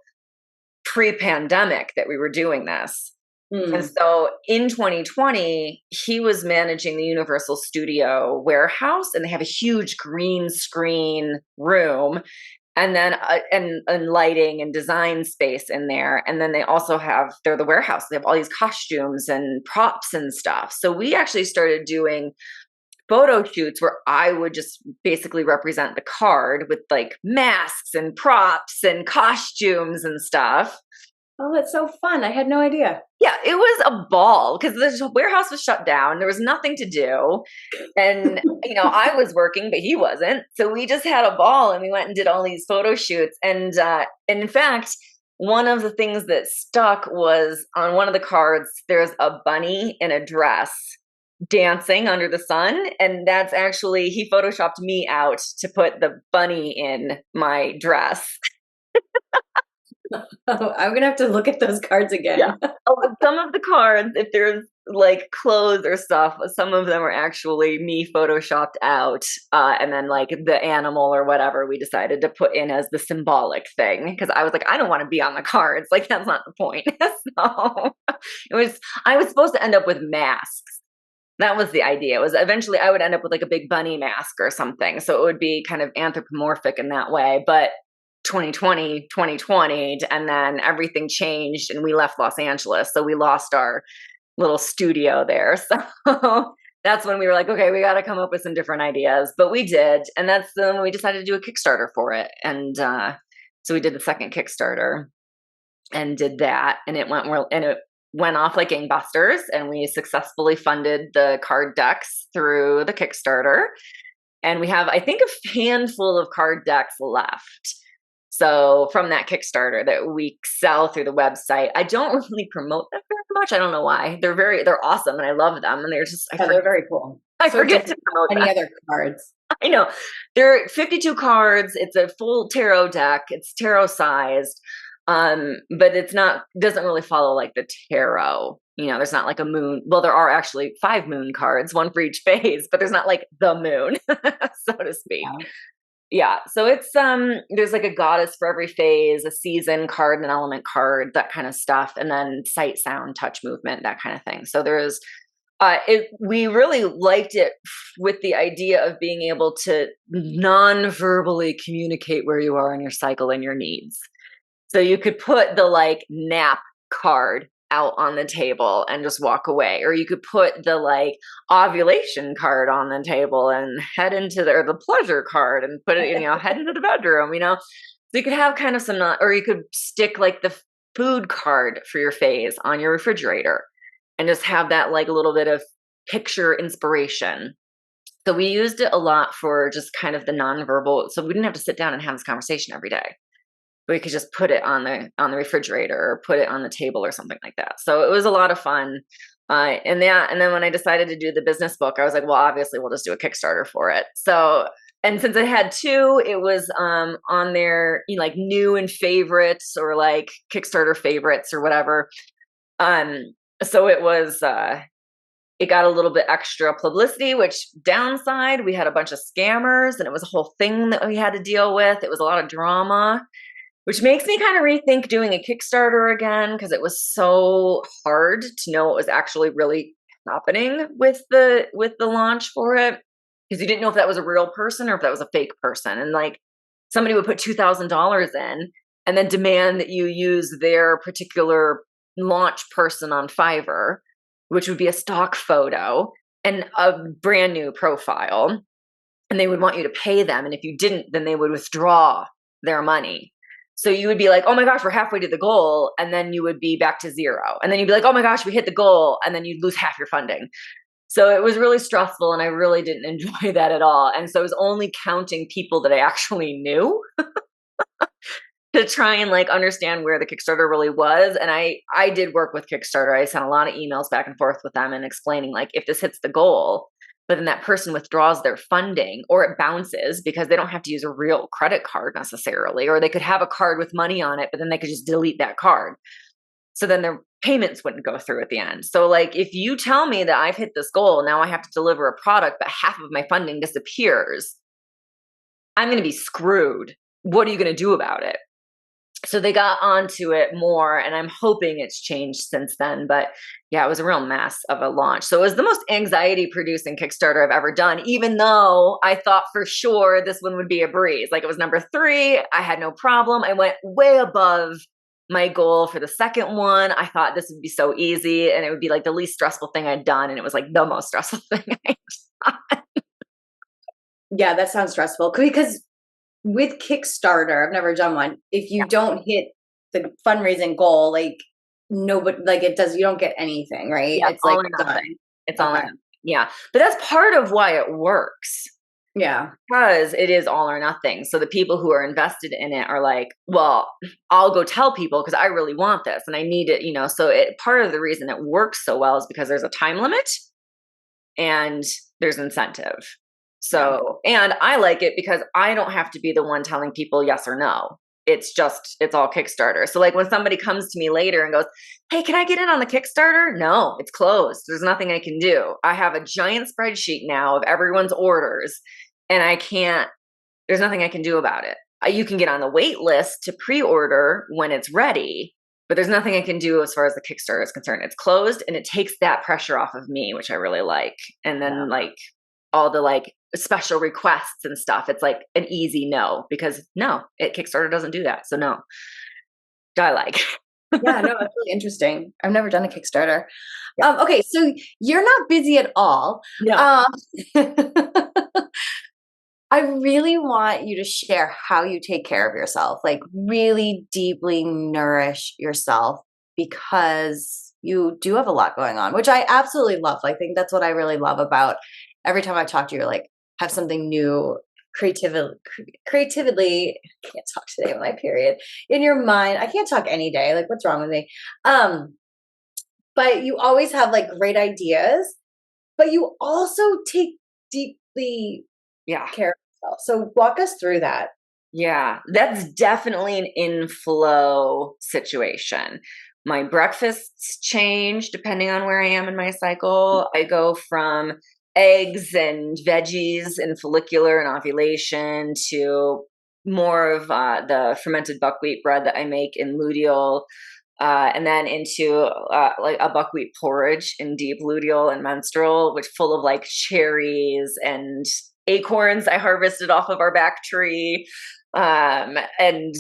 pre-pandemic that we were doing this. And so in 2020, he was managing the Universal Studio warehouse, and they have a huge green screen room, and then and lighting and design space in there. And then they also have, they're the warehouse. They have all these costumes and props and stuff. So we actually started doing photo shoots where I would just basically represent the card with like masks and props and costumes and stuff. Oh, that's so fun. I had no idea. Yeah, it was a ball because the warehouse was shut down. There was nothing to do. And, I was working, but he wasn't. So we just had a ball, and we went and did all these photo shoots. And in fact, one of the things that stuck was on one of the cards, there's a bunny in a dress dancing under the sun. And that's actually, he photoshopped me out to put the bunny in my dress. Oh, I'm going to have to look at those cards again. Yeah. Some of the cards, if there's like clothes or stuff, some of them are actually me photoshopped out. And then like the animal or whatever we decided to put in as the symbolic thing. Because I was like, I don't want to be on the cards. Like, that's not the point. So I was supposed to end up with masks. That was the idea. It was eventually I would end up with like a big bunny mask or something. So it would be kind of anthropomorphic in that way. But 2020, and then everything changed and we left Los Angeles. So we lost our little studio there. So that's when we were like, okay, we got to come up with some different ideas. But we did. And that's when we decided to do a Kickstarter for it. And so we did the second Kickstarter and did that. And it went off like gangbusters. And we successfully funded the card decks through the Kickstarter. And we have, I think, a handful of card decks left. So from that Kickstarter that we sell through the website. I don't really promote them very much. I don't know why. They're awesome and I love them. And they're just, they're very cool. I forget to promote any other cards. I know. There are 52 cards. It's a full tarot deck. It's tarot sized. But doesn't really follow like the tarot. There's not like a moon. Well, there are actually 5 moon cards, one for each phase, but there's not like the moon, so to speak. Yeah. So it's, there's like a goddess for every phase, a season card, an element card, that kind of stuff. And then sight, sound, touch, movement, that kind of thing. So there's, we really liked it with the idea of being able to non-verbally communicate where you are in your cycle and your needs. So you could put the like nap card out on the table and just walk away, or you could put the like ovulation card on the table and head into or the pleasure card and put it, head into the bedroom, so you could have kind of some, or you could stick like the food card for your phase on your refrigerator and just have that like a little bit of picture inspiration. So we used it a lot for just kind of the nonverbal. So we didn't have to sit down and have this conversation every day. We could just put it on the refrigerator or put it on the table or something like that. So it was a lot of fun. And then when I decided to do the business book, I was like, well, obviously we'll just do a Kickstarter for it. So, and since I had 2, it was on their like new and favorites or like Kickstarter favorites or whatever. So it was, it got a little bit extra publicity, which downside, we had a bunch of scammers and it was a whole thing that we had to deal with. It was a lot of drama. Which makes me kind of rethink doing a Kickstarter again, because it was so hard to know what was actually really happening with the launch for it, because you didn't know if that was a real person or if that was a fake person. And like somebody would put $2,000 in and then demand that you use their particular launch person on Fiverr, which would be a stock photo and a brand new profile. And they would want you to pay them. And if you didn't, then they would withdraw their money. So you would be like, oh my gosh, we're halfway to the goal. And then you would be back to zero. And then you'd be like, oh my gosh, we hit the goal. And then you'd lose half your funding. So it was really stressful and I really didn't enjoy that at all. And so I was only counting people that I actually knew to try and like understand where the Kickstarter really was. And I did work with Kickstarter. I sent a lot of emails back and forth with them and explaining like, if this hits the goal, but then that person withdraws their funding or it bounces because they don't have to use a real credit card necessarily, or they could have a card with money on it, but then they could just delete that card. So then their payments wouldn't go through at the end. So like, if you tell me that I've hit this goal, now I have to deliver a product, but half of my funding disappears, I'm going to be screwed. What are you going to do about it? So they got onto it more, and I'm hoping it's changed since then. But yeah, it was a real mess of a launch. So it was the most anxiety-producing Kickstarter I've ever done, even though I thought for sure this one would be a breeze. Like it was number 3. I had no problem. I went way above my goal for the second one. I thought this would be so easy, and it would be like the least stressful thing I'd done. And it was like the most stressful thing I'd done. Yeah, that sounds stressful because with Kickstarter, I've never done one. If you don't hit the fundraising goal, like nobody, like it does, you don't get anything, right? Yeah, it's like all or nothing. It's all or Okay. nothing. Yeah. But that's part of why it works. Yeah. Because it is all or nothing. So the people who are invested in it are like, well, I'll go tell people because I really want this and I need it, you know. So part of the reason it works so well is because there's a time limit and there's incentive. So, and I like it because I don't have to be the one telling people yes or no. It's all Kickstarter. So like when somebody comes to me later and goes, hey, can I get in on the Kickstarter? No, it's closed. There's nothing I can do. I have a giant spreadsheet now of everyone's orders and there's nothing I can do about it. You can get on the wait list to pre-order when it's ready, but there's nothing I can do as far as the Kickstarter is concerned. It's closed and it takes that pressure off of me, which I really like. And then like all the like special requests and stuff, it's like an easy no, because Kickstarter doesn't do that. So no, I like. Yeah, no, it's really interesting. I've never done a Kickstarter. Okay, so you're not busy at all. No. I really want you to share how you take care of yourself, like really deeply nourish yourself, because you do have a lot going on, which I absolutely love. I think that's what I really love about every time I talk to you, like have something new, creatively, I can't talk today with my period, in your mind. I can't talk any day. Like, what's wrong with me? But you always have like great ideas, but you also take deeply care of yourself. So walk us through that. Yeah, that's definitely an inflow situation. My breakfasts change depending on where I am in my cycle. I go from eggs and veggies and follicular and ovulation to more of the fermented buckwheat bread that I make in luteal, and then into like a buckwheat porridge in deep luteal and menstrual, which full of like cherries and acorns I harvested off of our back tree, and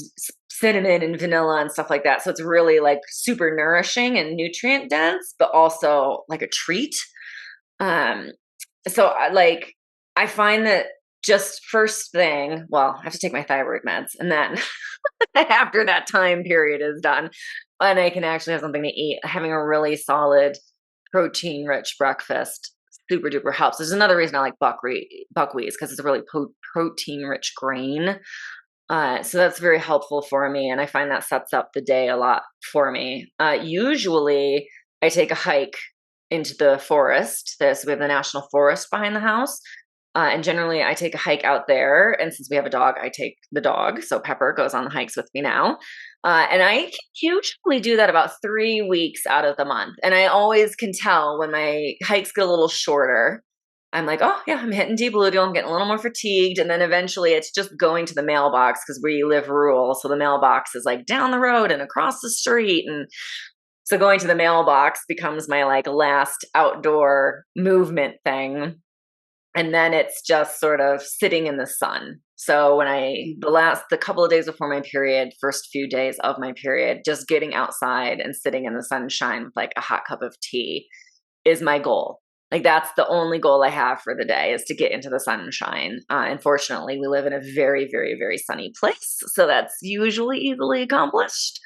cinnamon and vanilla and stuff like that. So it's really like super nourishing and nutrient dense, but also like a treat. So I find that just first thing, well, I have to take my thyroid meds, and then after that time period is done and I can actually have something to eat, having a really solid protein rich breakfast super duper helps. There's another reason I like buckwheat because it's a really protein rich grain. So that's very helpful for me. And I find that sets up the day a lot for me. Usually I take a hike into the forest. We have the national forest behind the house. And generally I take a hike out there. And since we have a dog, I take the dog. So Pepper goes on the hikes with me now. And I usually do that about 3 weeks out of the month. And I always can tell when my hikes get a little shorter. I'm like, oh yeah, I'm hitting deep luteal. I'm getting a little more fatigued. And then eventually it's just going to the mailbox because we live rural. So the mailbox is like down the road and across the street. And so going to the mailbox becomes my like last outdoor movement thing. And then it's just sort of sitting in the sun. So when the couple of days before my period, first few days of my period, just getting outside and sitting in the sunshine with like a hot cup of tea is my goal. Like that's the only goal I have for the day, is to get into the sunshine. Unfortunately, we live in a very, very, very sunny place, so that's usually easily accomplished.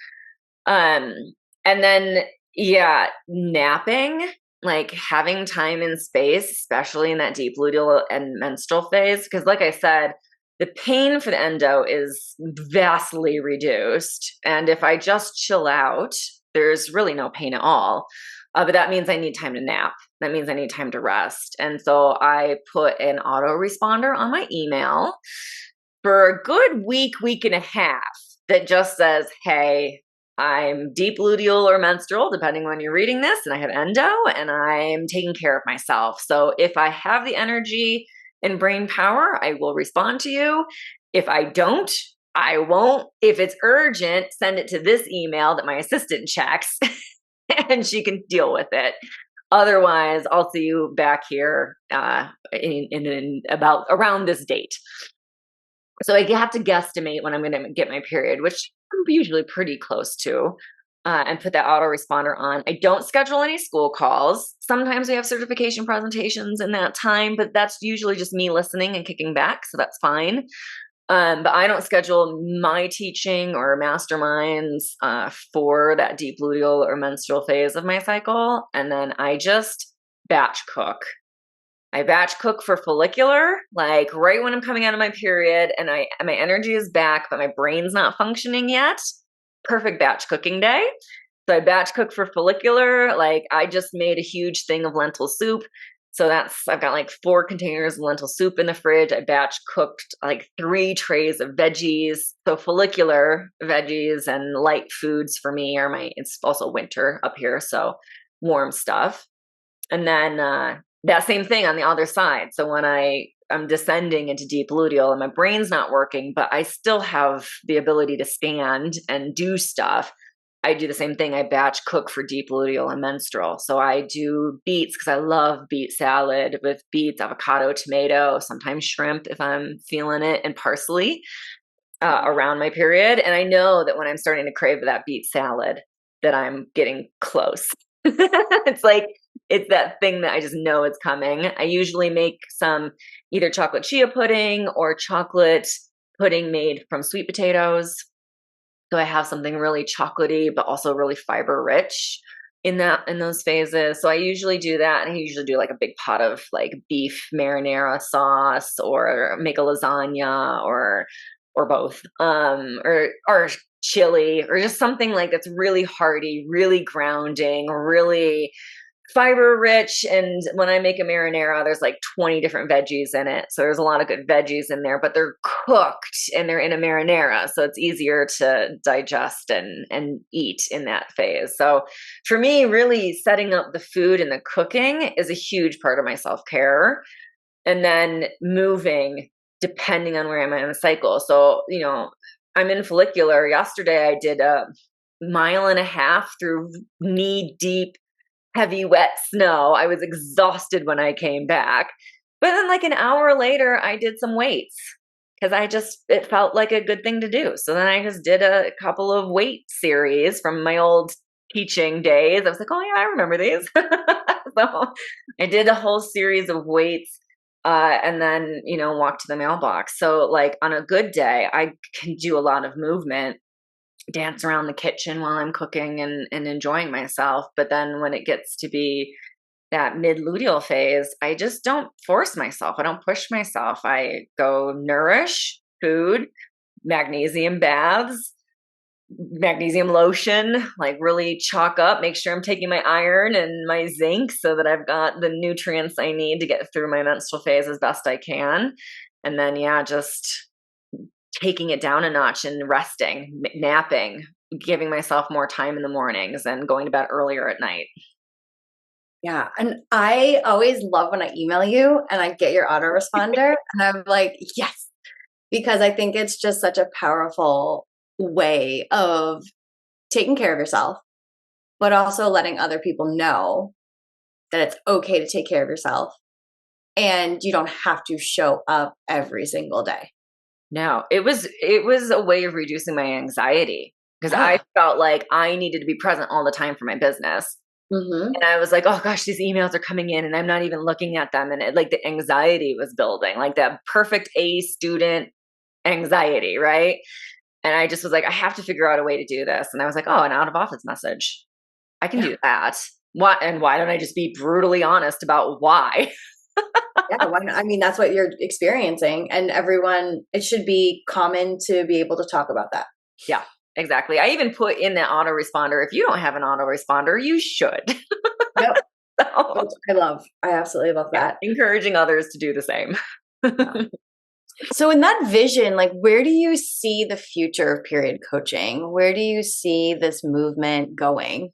And then, yeah, napping, like having time and space, especially in that deep luteal and menstrual phase. Because like I said, the pain for the endo is vastly reduced. And if I just chill out, there's really no pain at all. But that means I need time to nap. That means I need time to rest. And so I put an autoresponder on my email for a good week and a half that just says, hey, I'm deep luteal or menstrual, depending when you're reading this, and I have endo, and I'm taking care of myself. So if I have the energy and brain power, I will respond to you. If I don't, I won't. If it's urgent, send it to this email that my assistant checks and she can deal with it. Otherwise, I'll see you back here in about around this date. So I have to guesstimate when I'm going to get my period, which I'm usually pretty close to, and put that autoresponder on. I don't schedule any school calls. Sometimes we have certification presentations in that time, but that's usually just me listening and kicking back, so that's fine. But I don't schedule my teaching or masterminds for that deep luteal or menstrual phase of my cycle. And then I just batch cook. I batch cook for follicular, like right when I'm coming out of my period and my energy is back, but my brain's not functioning yet. Perfect batch cooking day. So I batch cook for follicular. Like I just made a huge thing of lentil soup. So I've got like 4 containers of lentil soup in the fridge. I batch cooked like 3 trays of veggies. So follicular veggies and light foods for me it's also winter up here, so warm stuff. And then that same thing on the other side. So when I'm descending into deep luteal and my brain's not working, but I still have the ability to stand and do stuff, I do the same thing. I batch cook for deep luteal and menstrual. So I do beets because I love beet salad with beets, avocado, tomato, sometimes shrimp if I'm feeling it, and parsley around my period. And I know that when I'm starting to crave that beet salad, that I'm getting close. It's that thing that I just know it's coming. I usually make some either chocolate chia pudding or chocolate pudding made from sweet potatoes. So I have something really chocolatey, but also really fiber rich in those phases. So I usually do that. And I usually do like a big pot of like beef marinara sauce, or make a lasagna, or both, or chili, or just something like that's really hearty, really grounding, really fiber rich. And when I make a marinara, there's like 20 different veggies in it. So there's a lot of good veggies in there, but they're cooked and they're in a marinara. So it's easier to digest and eat in that phase. So for me, really setting up the food and the cooking is a huge part of my self-care. And then moving depending on where I'm in the cycle. So, I'm in follicular. Yesterday I did a 1.5 miles through knee deep, heavy, wet snow. I was exhausted when I came back. But then like an hour later, I did some weights because it felt like a good thing to do. So then I just did a couple of weight series from my old teaching days. I was like, oh yeah, I remember these. So I did a whole series of weights and then, walk to the mailbox. So like on a good day, I can do a lot of movement, dance around the kitchen while I'm cooking and enjoying myself. But then when it gets to be that mid-luteal phase, I just don't force myself. I don't push myself. I go nourish, food, magnesium baths, magnesium lotion, like really chalk up, make sure I'm taking my iron and my zinc so that I've got the nutrients I need to get through my menstrual phase as best I can. And then, just taking it down a notch and resting, napping, giving myself more time in the mornings and going to bed earlier at night. Yeah. And I always love when I email you and I get your autoresponder and I'm like, yes, because I think it's just such a powerful way of taking care of yourself, but also letting other people know that it's okay to take care of yourself and you don't have to show up every single day. No, it was a way of reducing my anxiety because I felt like I needed to be present all the time for my business. Mm-hmm. And I was like, oh gosh, these emails are coming in and I'm not even looking at them. And like the anxiety was building, like that perfect A student anxiety, right? And I just was like, I have to figure out a way to do this. And I was like, oh, an out of office message. I can do that. Why don't I just be brutally honest about why? Yeah, why not? I mean, that's what you're experiencing, and everyone, it should be common to be able to talk about that. Yeah, exactly. I even put in that autoresponder. If you don't have an autoresponder, you should. Yep. So, I absolutely love that. encouraging others to do the same. So in that vision, like, where do you see the future of period coaching? Where do you see this movement going?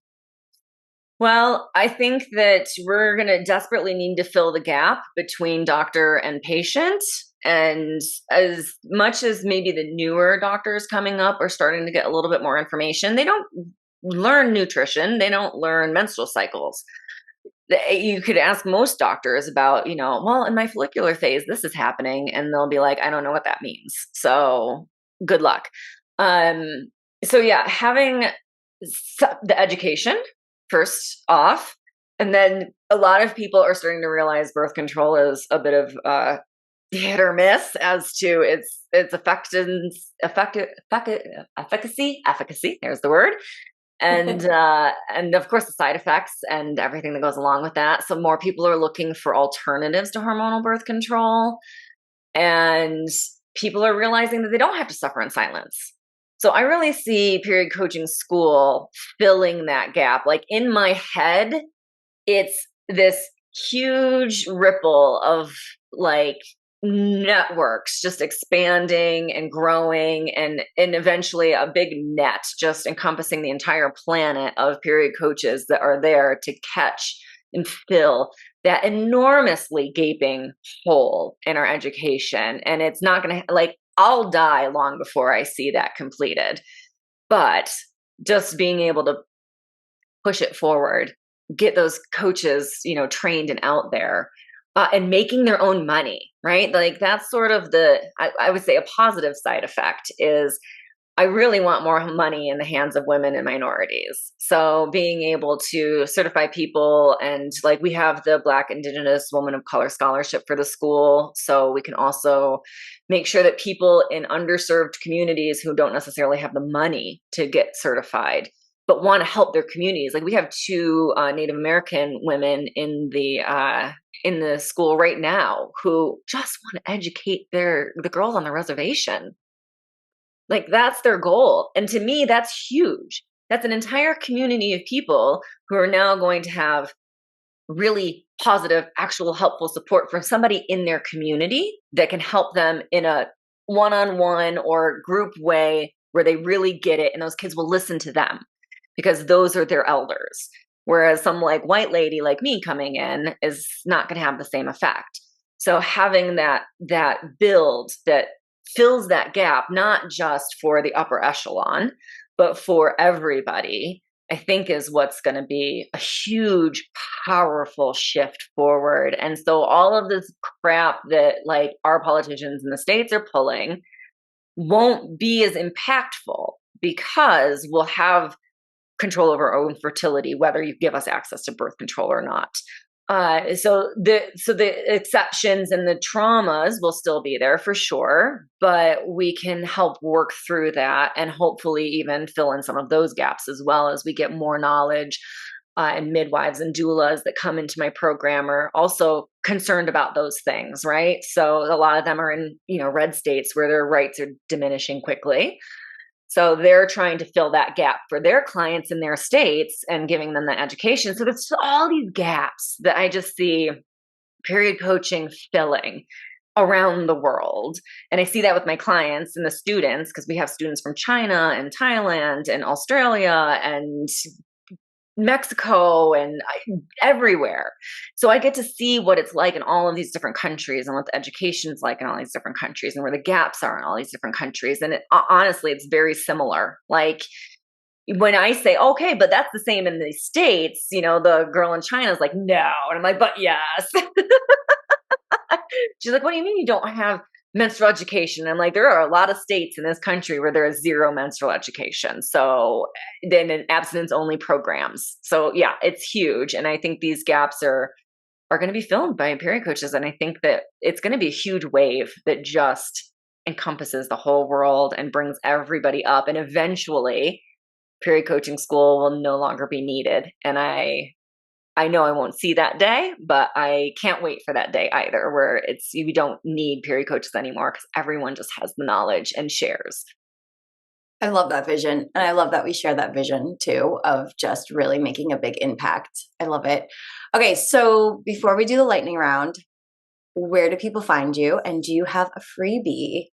Well, I think that we're going to desperately need to fill the gap between doctor and patient. And as much as maybe the newer doctors coming up are starting to get a little bit more information, they don't learn nutrition, they don't learn menstrual cycles. You could ask most doctors about, well, in my follicular phase, this is happening. And they'll be like, I don't know what that means. So good luck. So yeah, having the education first off, and then a lot of people are starting to realize birth control is a bit of hit or miss as to its efficacy. There's the word, and of course the side effects and everything that goes along with that. So more people are looking for alternatives to hormonal birth control, and people are realizing that they don't have to suffer in silence. So I really see period coaching school filling that gap. Like in my head, it's this huge ripple of like networks just expanding and growing and eventually a big net just encompassing the entire planet of period coaches that are there to catch and fill that enormously gaping hole in our education. And it's not going to, like, I'll die long before I see that completed. But just being able to push it forward, get those coaches, trained and out there, and making their own money, right? Like that's sort of I would say a positive side effect is I really want more money in the hands of women and minorities. So being able to certify people, and like we have the Black, Indigenous, Woman of Color Scholarship for the school. So we can also make sure that people in underserved communities who don't necessarily have the money to get certified, but want to help their communities. Like we have 2 Native American women in the school right now who just want to educate the girls on the reservation. Like that's their goal. And to me, that's huge. That's an entire community of people who are now going to have really positive, actual helpful support from somebody in their community that can help them in a one-on-one or group way where they really get it. And those kids will listen to them because those are their elders. Whereas some like white lady like me coming in is not going to have the same effect. So having that build that fills that gap, not just for the upper echelon, but for everybody, I think is what's going to be a huge, powerful shift forward. And so all of this crap that like our politicians in the States are pulling won't be as impactful because we'll have control over our own fertility, whether you give us access to birth control or not. So the exceptions and the traumas will still be there for sure, but we can help work through that and hopefully even fill in some of those gaps as well as we get more knowledge. And midwives and doulas that come into my program are also concerned about those things, right? So a lot of them are in, red states where their rights are diminishing quickly. So they're trying to fill that gap for their clients in their states and giving them the education. So there's all these gaps that I just see period coaching filling around the world. And I see that with my clients and the students, because we have students from China and Thailand and Australia and Mexico and everywhere. So I get to see what it's like in all of these different countries and what the education is like in all these different countries and where the gaps are in all these different countries. And honestly, it's very similar. Like when I say, okay, but that's the same in the States, the girl in China is like, no. And I'm like, but yes. She's like, what do you mean you don't have menstrual education. I'm like, there are a lot of states in this country where there is zero menstrual education. So then abstinence only programs. So yeah, it's huge. And I think these gaps are going to be filled by period coaches. And I think that it's going to be a huge wave that just encompasses the whole world and brings everybody up. And eventually period coaching school will no longer be needed. And I know I won't see that day, but I can't wait for that day either, where you don't need period coaches anymore because everyone just has the knowledge and shares. I love that vision. And I love that we share that vision too, of just really making a big impact. I love it. Okay. So before we do the lightning round, where do people find you? And do you have a freebie?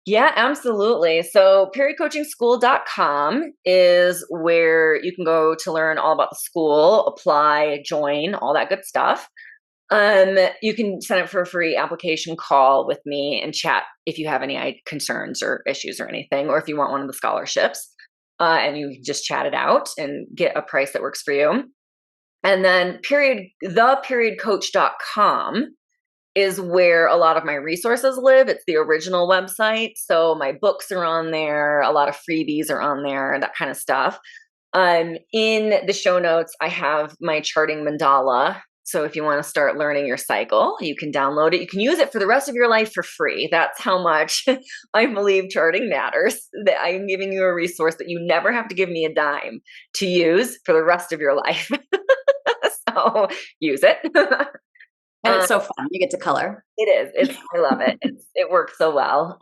Yeah, absolutely. So periodcoachingschool.com is where you can go to learn all about the school, apply, join, all that good stuff. You can sign up for a free application call with me and chat if you have any concerns or issues or anything, or if you want one of the scholarships, and you can just chat it out and get a price that works for you. And then theperiodcoach.com is where a lot of my resources live. It's the original website. So my books are on there. A lot of freebies are on there, that kind of stuff. In the show notes, I have my charting mandala. So if you want to start learning your cycle, you can download it. You can use it for the rest of your life for free. That's how much I believe charting matters, that I'm giving you a resource that you never have to give me a dime to use for the rest of your life. So use it. And it's so fun. You get to color. It is. I love it. It works so well.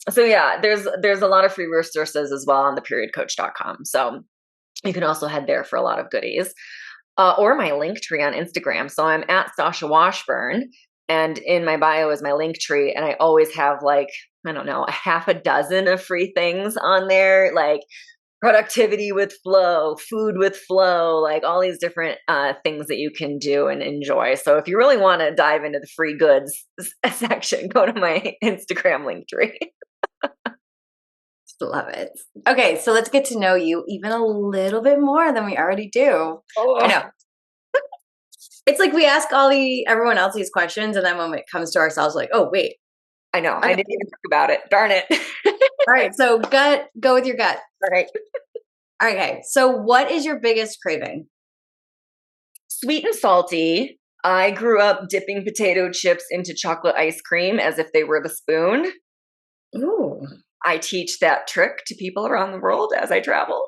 So yeah, there's a lot of free resources as well on the periodcoach.com. So you can also head there for a lot of goodies. Or my link tree on Instagram. So I'm at Stasha Washburn, and in my bio is my link tree. And I always have like, I don't know, a half a dozen of free things on there, like productivity with flow, food with flow, like all these different things that you can do and enjoy. So if you really want to dive into the free goods section, go to my Instagram link tree. Love it. Okay, so let's get to know you even a little bit more than we already do. Oh. I know. It's like we ask everyone else these questions, and then when it comes to ourselves, like, oh wait. I know. Okay. I didn't even think about it. Darn it. All right, so go with your gut. All right. Okay, so what is your biggest craving? Sweet and salty. I grew up dipping potato chips into chocolate ice cream as if they were the spoon. Ooh. I teach that trick to people around the world as I travel.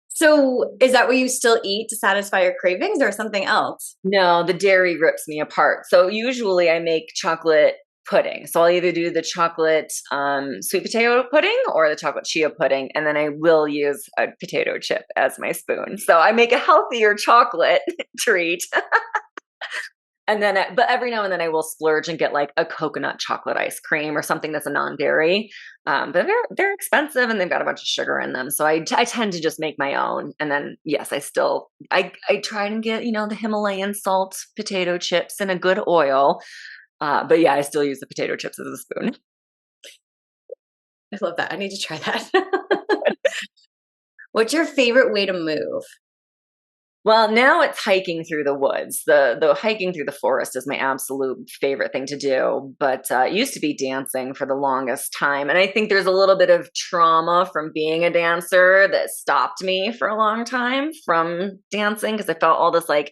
So is that what you still eat to satisfy your cravings or something else? No, the dairy rips me apart. So usually I make chocolate pudding. So I'll either do the chocolate sweet potato pudding or the chocolate chia pudding. And then I will use a potato chip as my spoon. So I make a healthier chocolate treat. And then, but every now and then I will splurge and get like a coconut chocolate ice cream or something that's a non-dairy. But they're expensive and they've got a bunch of sugar in them. So I tend to just make my own. And then, yes, I try and get, the Himalayan salt potato chips in a good oil. But yeah, I still use the potato chips as a spoon. I love that. I need to try that. What's your favorite way to move? Well, now it's hiking through the woods. The hiking through the forest is my absolute favorite thing to do. But it used to be dancing for the longest time. And I think there's a little bit of trauma from being a dancer that stopped me for a long time from dancing, because I felt all this like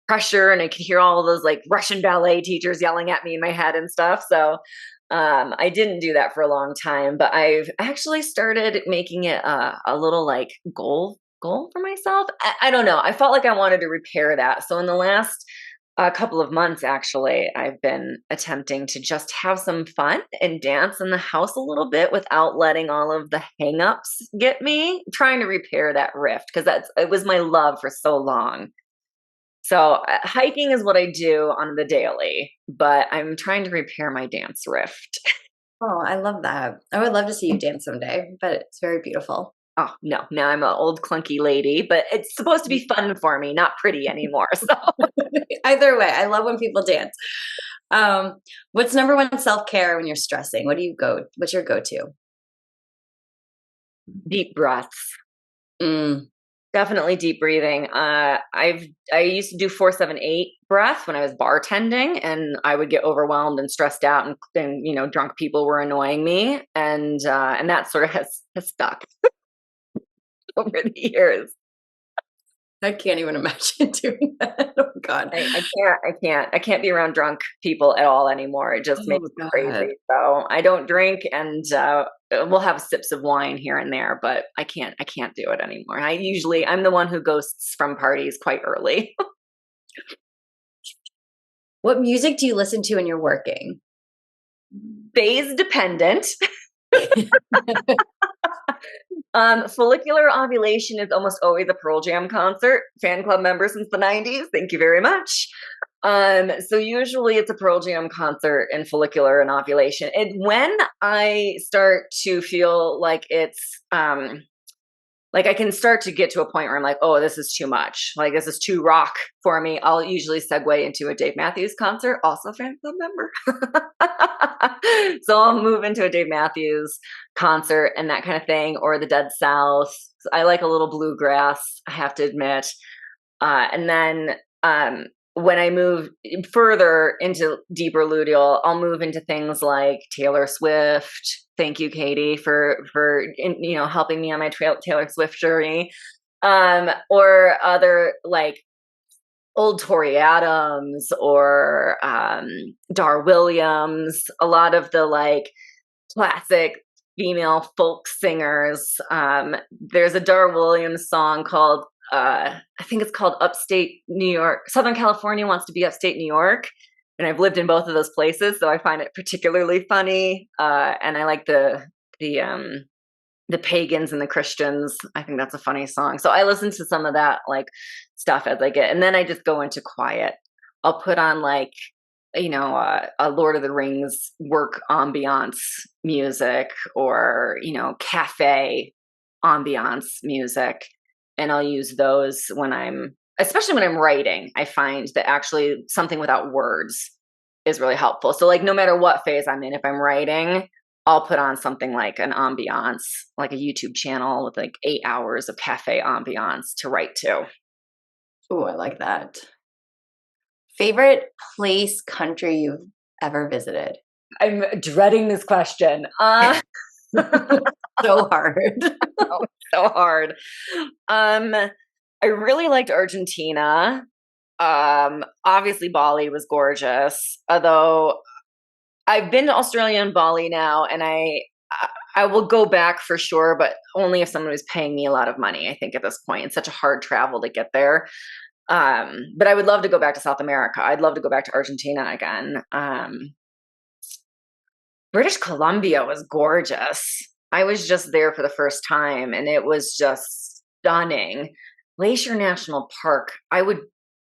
pressure and I could hear all those like Russian ballet teachers yelling at me in my head and stuff. So I didn't do that for a long time, but I've actually started making it a little like goal for myself. I don't know. I felt like I wanted to repair that. So in the last couple of months, actually, I've been attempting to just have some fun and dance in the house a little bit without letting all of the hangups get me, trying to repair that rift, because it was my love for so long. So hiking is what I do on the daily, but I'm trying to repair my dance rift. Oh, I love that. I would love to see you dance someday, but it's very beautiful. Oh, no, now I'm an old clunky lady, but it's supposed to be fun for me, not pretty anymore. So either way, I love when people dance. What's number one self-care when you're stressing? What's your go-to? Deep breaths. Definitely deep breathing. I used to do 4-7-8 breath when I was bartending, and I would get overwhelmed and stressed out, and drunk people were annoying me, and that sort of has stuck over the years. I can't even imagine doing that. Oh God. I can't be around drunk people at all anymore. It just makes me crazy. So I don't drink, and we'll have sips of wine here and there, but I can't do it anymore. I'm the one who ghosts from parties quite early. What music do you listen to when you're working? Phase dependent. Follicular ovulation is almost always a Pearl Jam concert. Fan club member since the 90s. Thank you very much. So usually it's a Pearl Jam concert and follicular and ovulation. And when I start to feel like it's like I can start to get to a point where I'm like, oh, this is too much. Like this is too rock for me. I'll usually segue into a Dave Matthews concert, also fan club member. So I'll move into a Dave Matthews concert and that kind of thing, or the Dead South. I like a little bluegrass, I have to admit. And then when I move further into deeper luteal, I'll move into things like Taylor Swift. Thank you, Katie, for helping me on my Taylor Swift journey, or other like old Tori Adams or Dar Williams. A lot of the like classic female folk singers. There's a Dar Williams song called I think it's called Upstate New York. Southern California Wants to Be Upstate New York. And I've lived in both of those places, so I find it particularly funny. And I like the pagans and the Christians. I think that's a funny song. So I listen to some of that like stuff as I get, and then I just go into quiet. I'll put on like, a Lord of the Rings work ambiance music, or, cafe ambiance music. And I'll use those especially when I'm writing. I find that actually something without words is really helpful. So like no matter what phase I'm in, if I'm writing, I'll put on something like an ambiance, like a YouTube channel with like 8 hours of cafe ambiance to write to. Oh, I like that. Favorite place, country you've ever visited? I'm dreading this question. So hard. So hard. I really liked Argentina. Obviously Bali was gorgeous, although I've been to Australia and Bali now, and I will go back for sure, but only if someone was paying me a lot of money. I think at this point, it's such a hard travel to get there. But I would love to go back to South America. I'd love to go back to Argentina again. British Columbia was gorgeous. I was just there for the first time, and it was just stunning. Glacier National Park.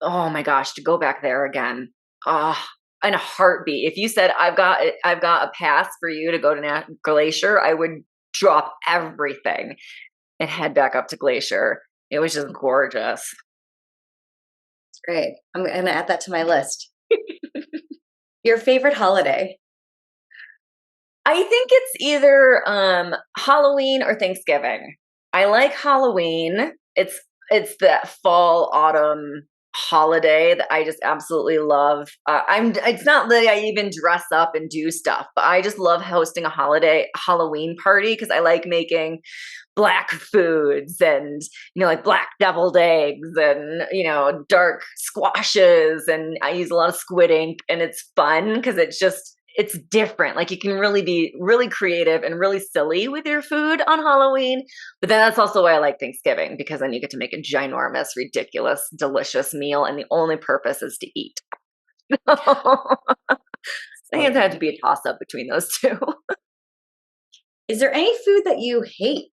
Oh my gosh, to go back there again. In a heartbeat. If you said I've got a pass for you to go to Glacier, I would drop everything and head back up to Glacier. It was just gorgeous. Great. I'm going to add that to my list. Your favorite holiday? I think it's either Halloween or Thanksgiving. I like Halloween. It's that fall, autumn holiday that I just absolutely love. It's not that I even dress up and do stuff, but I just love hosting a Halloween party, because I like making black foods and, like black deviled eggs and, dark squashes, and I use a lot of squid ink, and it's fun because it's different. Like you can really be really creative and really silly with your food on Halloween. But then that's also why I like Thanksgiving, because then you get to make a ginormous, ridiculous, delicious meal, and the only purpose is to eat. I think it had to be a toss-up between those two. Is there any food that you hate?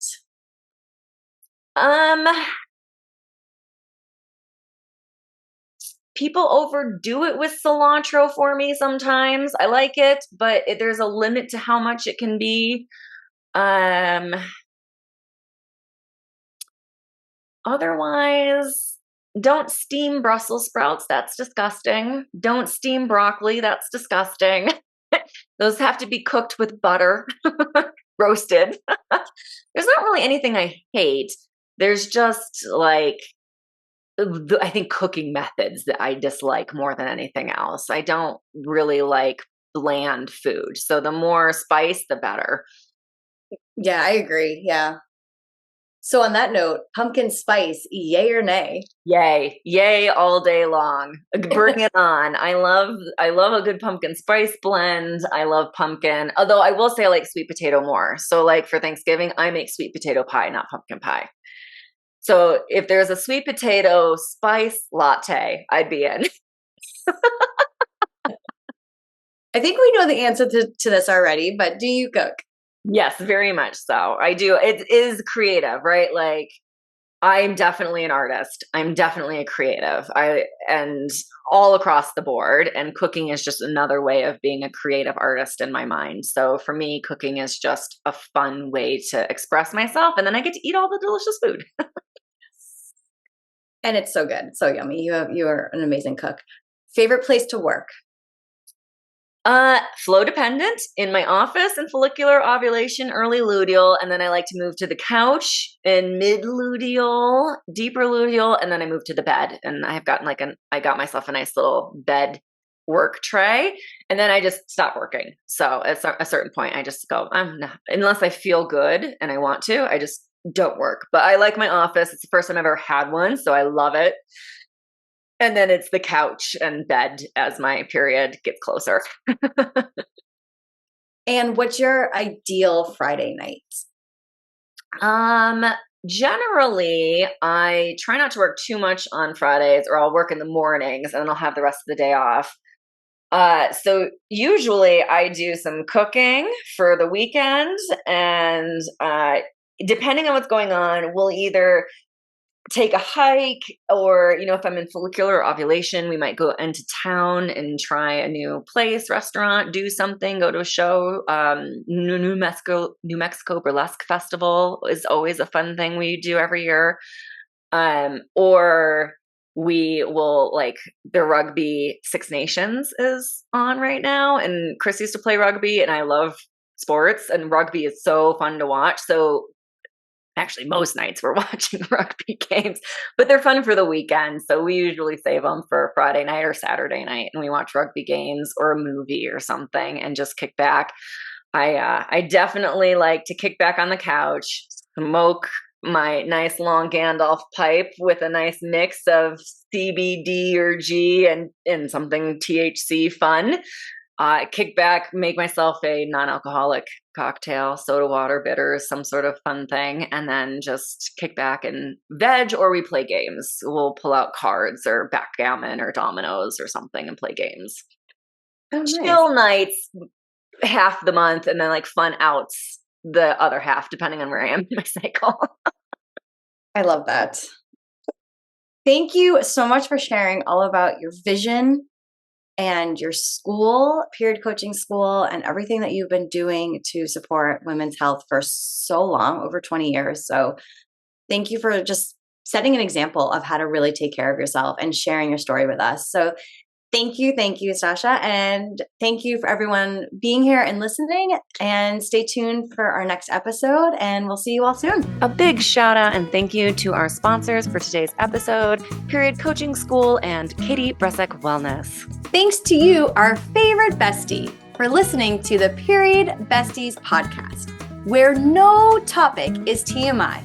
People overdo it with cilantro for me sometimes. I like it, but there's a limit to how much it can be. Otherwise, don't steam Brussels sprouts. That's disgusting. Don't steam broccoli. That's disgusting. Those have to be cooked with butter, roasted. There's not really anything I hate. There's just like, I think cooking methods that I dislike more than anything else. I don't really like bland food. So the more spice, the better. Yeah, I agree. Yeah. So on that note, pumpkin spice, yay or nay? Yay. Yay all day long. Bring it on. I love a good pumpkin spice blend. I love pumpkin. Although I will say I like sweet potato more. So like for Thanksgiving, I make sweet potato pie, not pumpkin pie. So if there's a sweet potato spice latte, I'd be in. I think we know the answer to this already, but do you cook? Yes, very much so. I do. It is creative, right? Like I'm definitely an artist. I'm definitely a creative. And all across the board, and cooking is just another way of being a creative artist in my mind. So for me, cooking is just a fun way to express myself, and then I get to eat all the delicious food. And it's so good. So yummy. You are an amazing cook. Favorite place to work? Flow dependent in my office and follicular ovulation, early luteal. And then I like to move to the couch in mid luteal, deeper luteal. And then I move to the bed, and I have gotten I got myself a nice little bed work tray, and then I just stop working. So at a certain point, I just go, I'm not, unless I feel good and I want to, I just don't work. But I like my office. It's the first time I've ever had one, so I love it. And then it's the couch and bed as my period gets closer. And what's your ideal Friday night? Generally, I try not to work too much on Fridays, or I'll work in the mornings and then I'll have the rest of the day off. So usually I do some cooking for the weekend, and depending on what's going on, we'll either take a hike, or, if I'm in follicular ovulation, we might go into town and try a new place, restaurant, do something, go to a show. New Mexico Burlesque Festival is always a fun thing we do every year. Or we will, like, the rugby Six Nations is on right now, and Chris used to play rugby, and I love sports, and rugby is so fun to watch. So actually, most nights we're watching rugby games, but they're fun for the weekend. So we usually save them for Friday night or Saturday night, and we watch rugby games or a movie or something and just kick back. I definitely like to kick back on the couch, smoke my nice long Gandalf pipe with a nice mix of CBD or G and something THC fun. Kick back, make myself a non-alcoholic cocktail, soda water, bitters, some sort of fun thing, and then just kick back and veg, or we play games. We'll pull out cards or backgammon or dominoes or something and play games. Oh, nice. Chill nights half the month, and then like fun outs the other half, depending on where I am in my cycle. I love that. Thank you so much for sharing all about your vision and your school, period coaching school, and everything that you've been doing to support women's health for so long, over 20 years. So thank you for just setting an example of how to really take care of yourself and sharing your story with us. So thank you, Stasha. And thank you for everyone being here and listening. And stay tuned for our next episode, and we'll see you all soon. A big shout out and thank you to our sponsors for today's episode, Period Coaching School and Katie Bressack Wellness. Thanks to you, our favorite bestie, for listening to the Period Besties podcast, where no topic is TMI.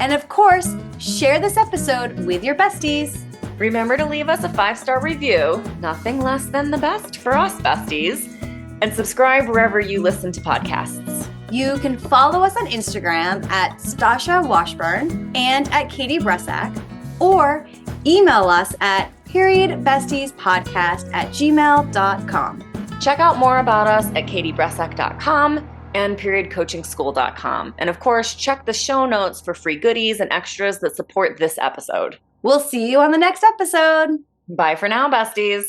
And of course, share this episode with your besties. Remember to leave us a 5-star review, nothing less than the best for us besties, and subscribe wherever you listen to podcasts. You can follow us on Instagram at Stasha Washburn and at Katie Bressack, or email us at periodbestiespodcast@gmail.com. Check out more about us at katiebressack.com and periodcoachingschool.com. And of course, check the show notes for free goodies and extras that support this episode. We'll see you on the next episode. Bye for now, besties.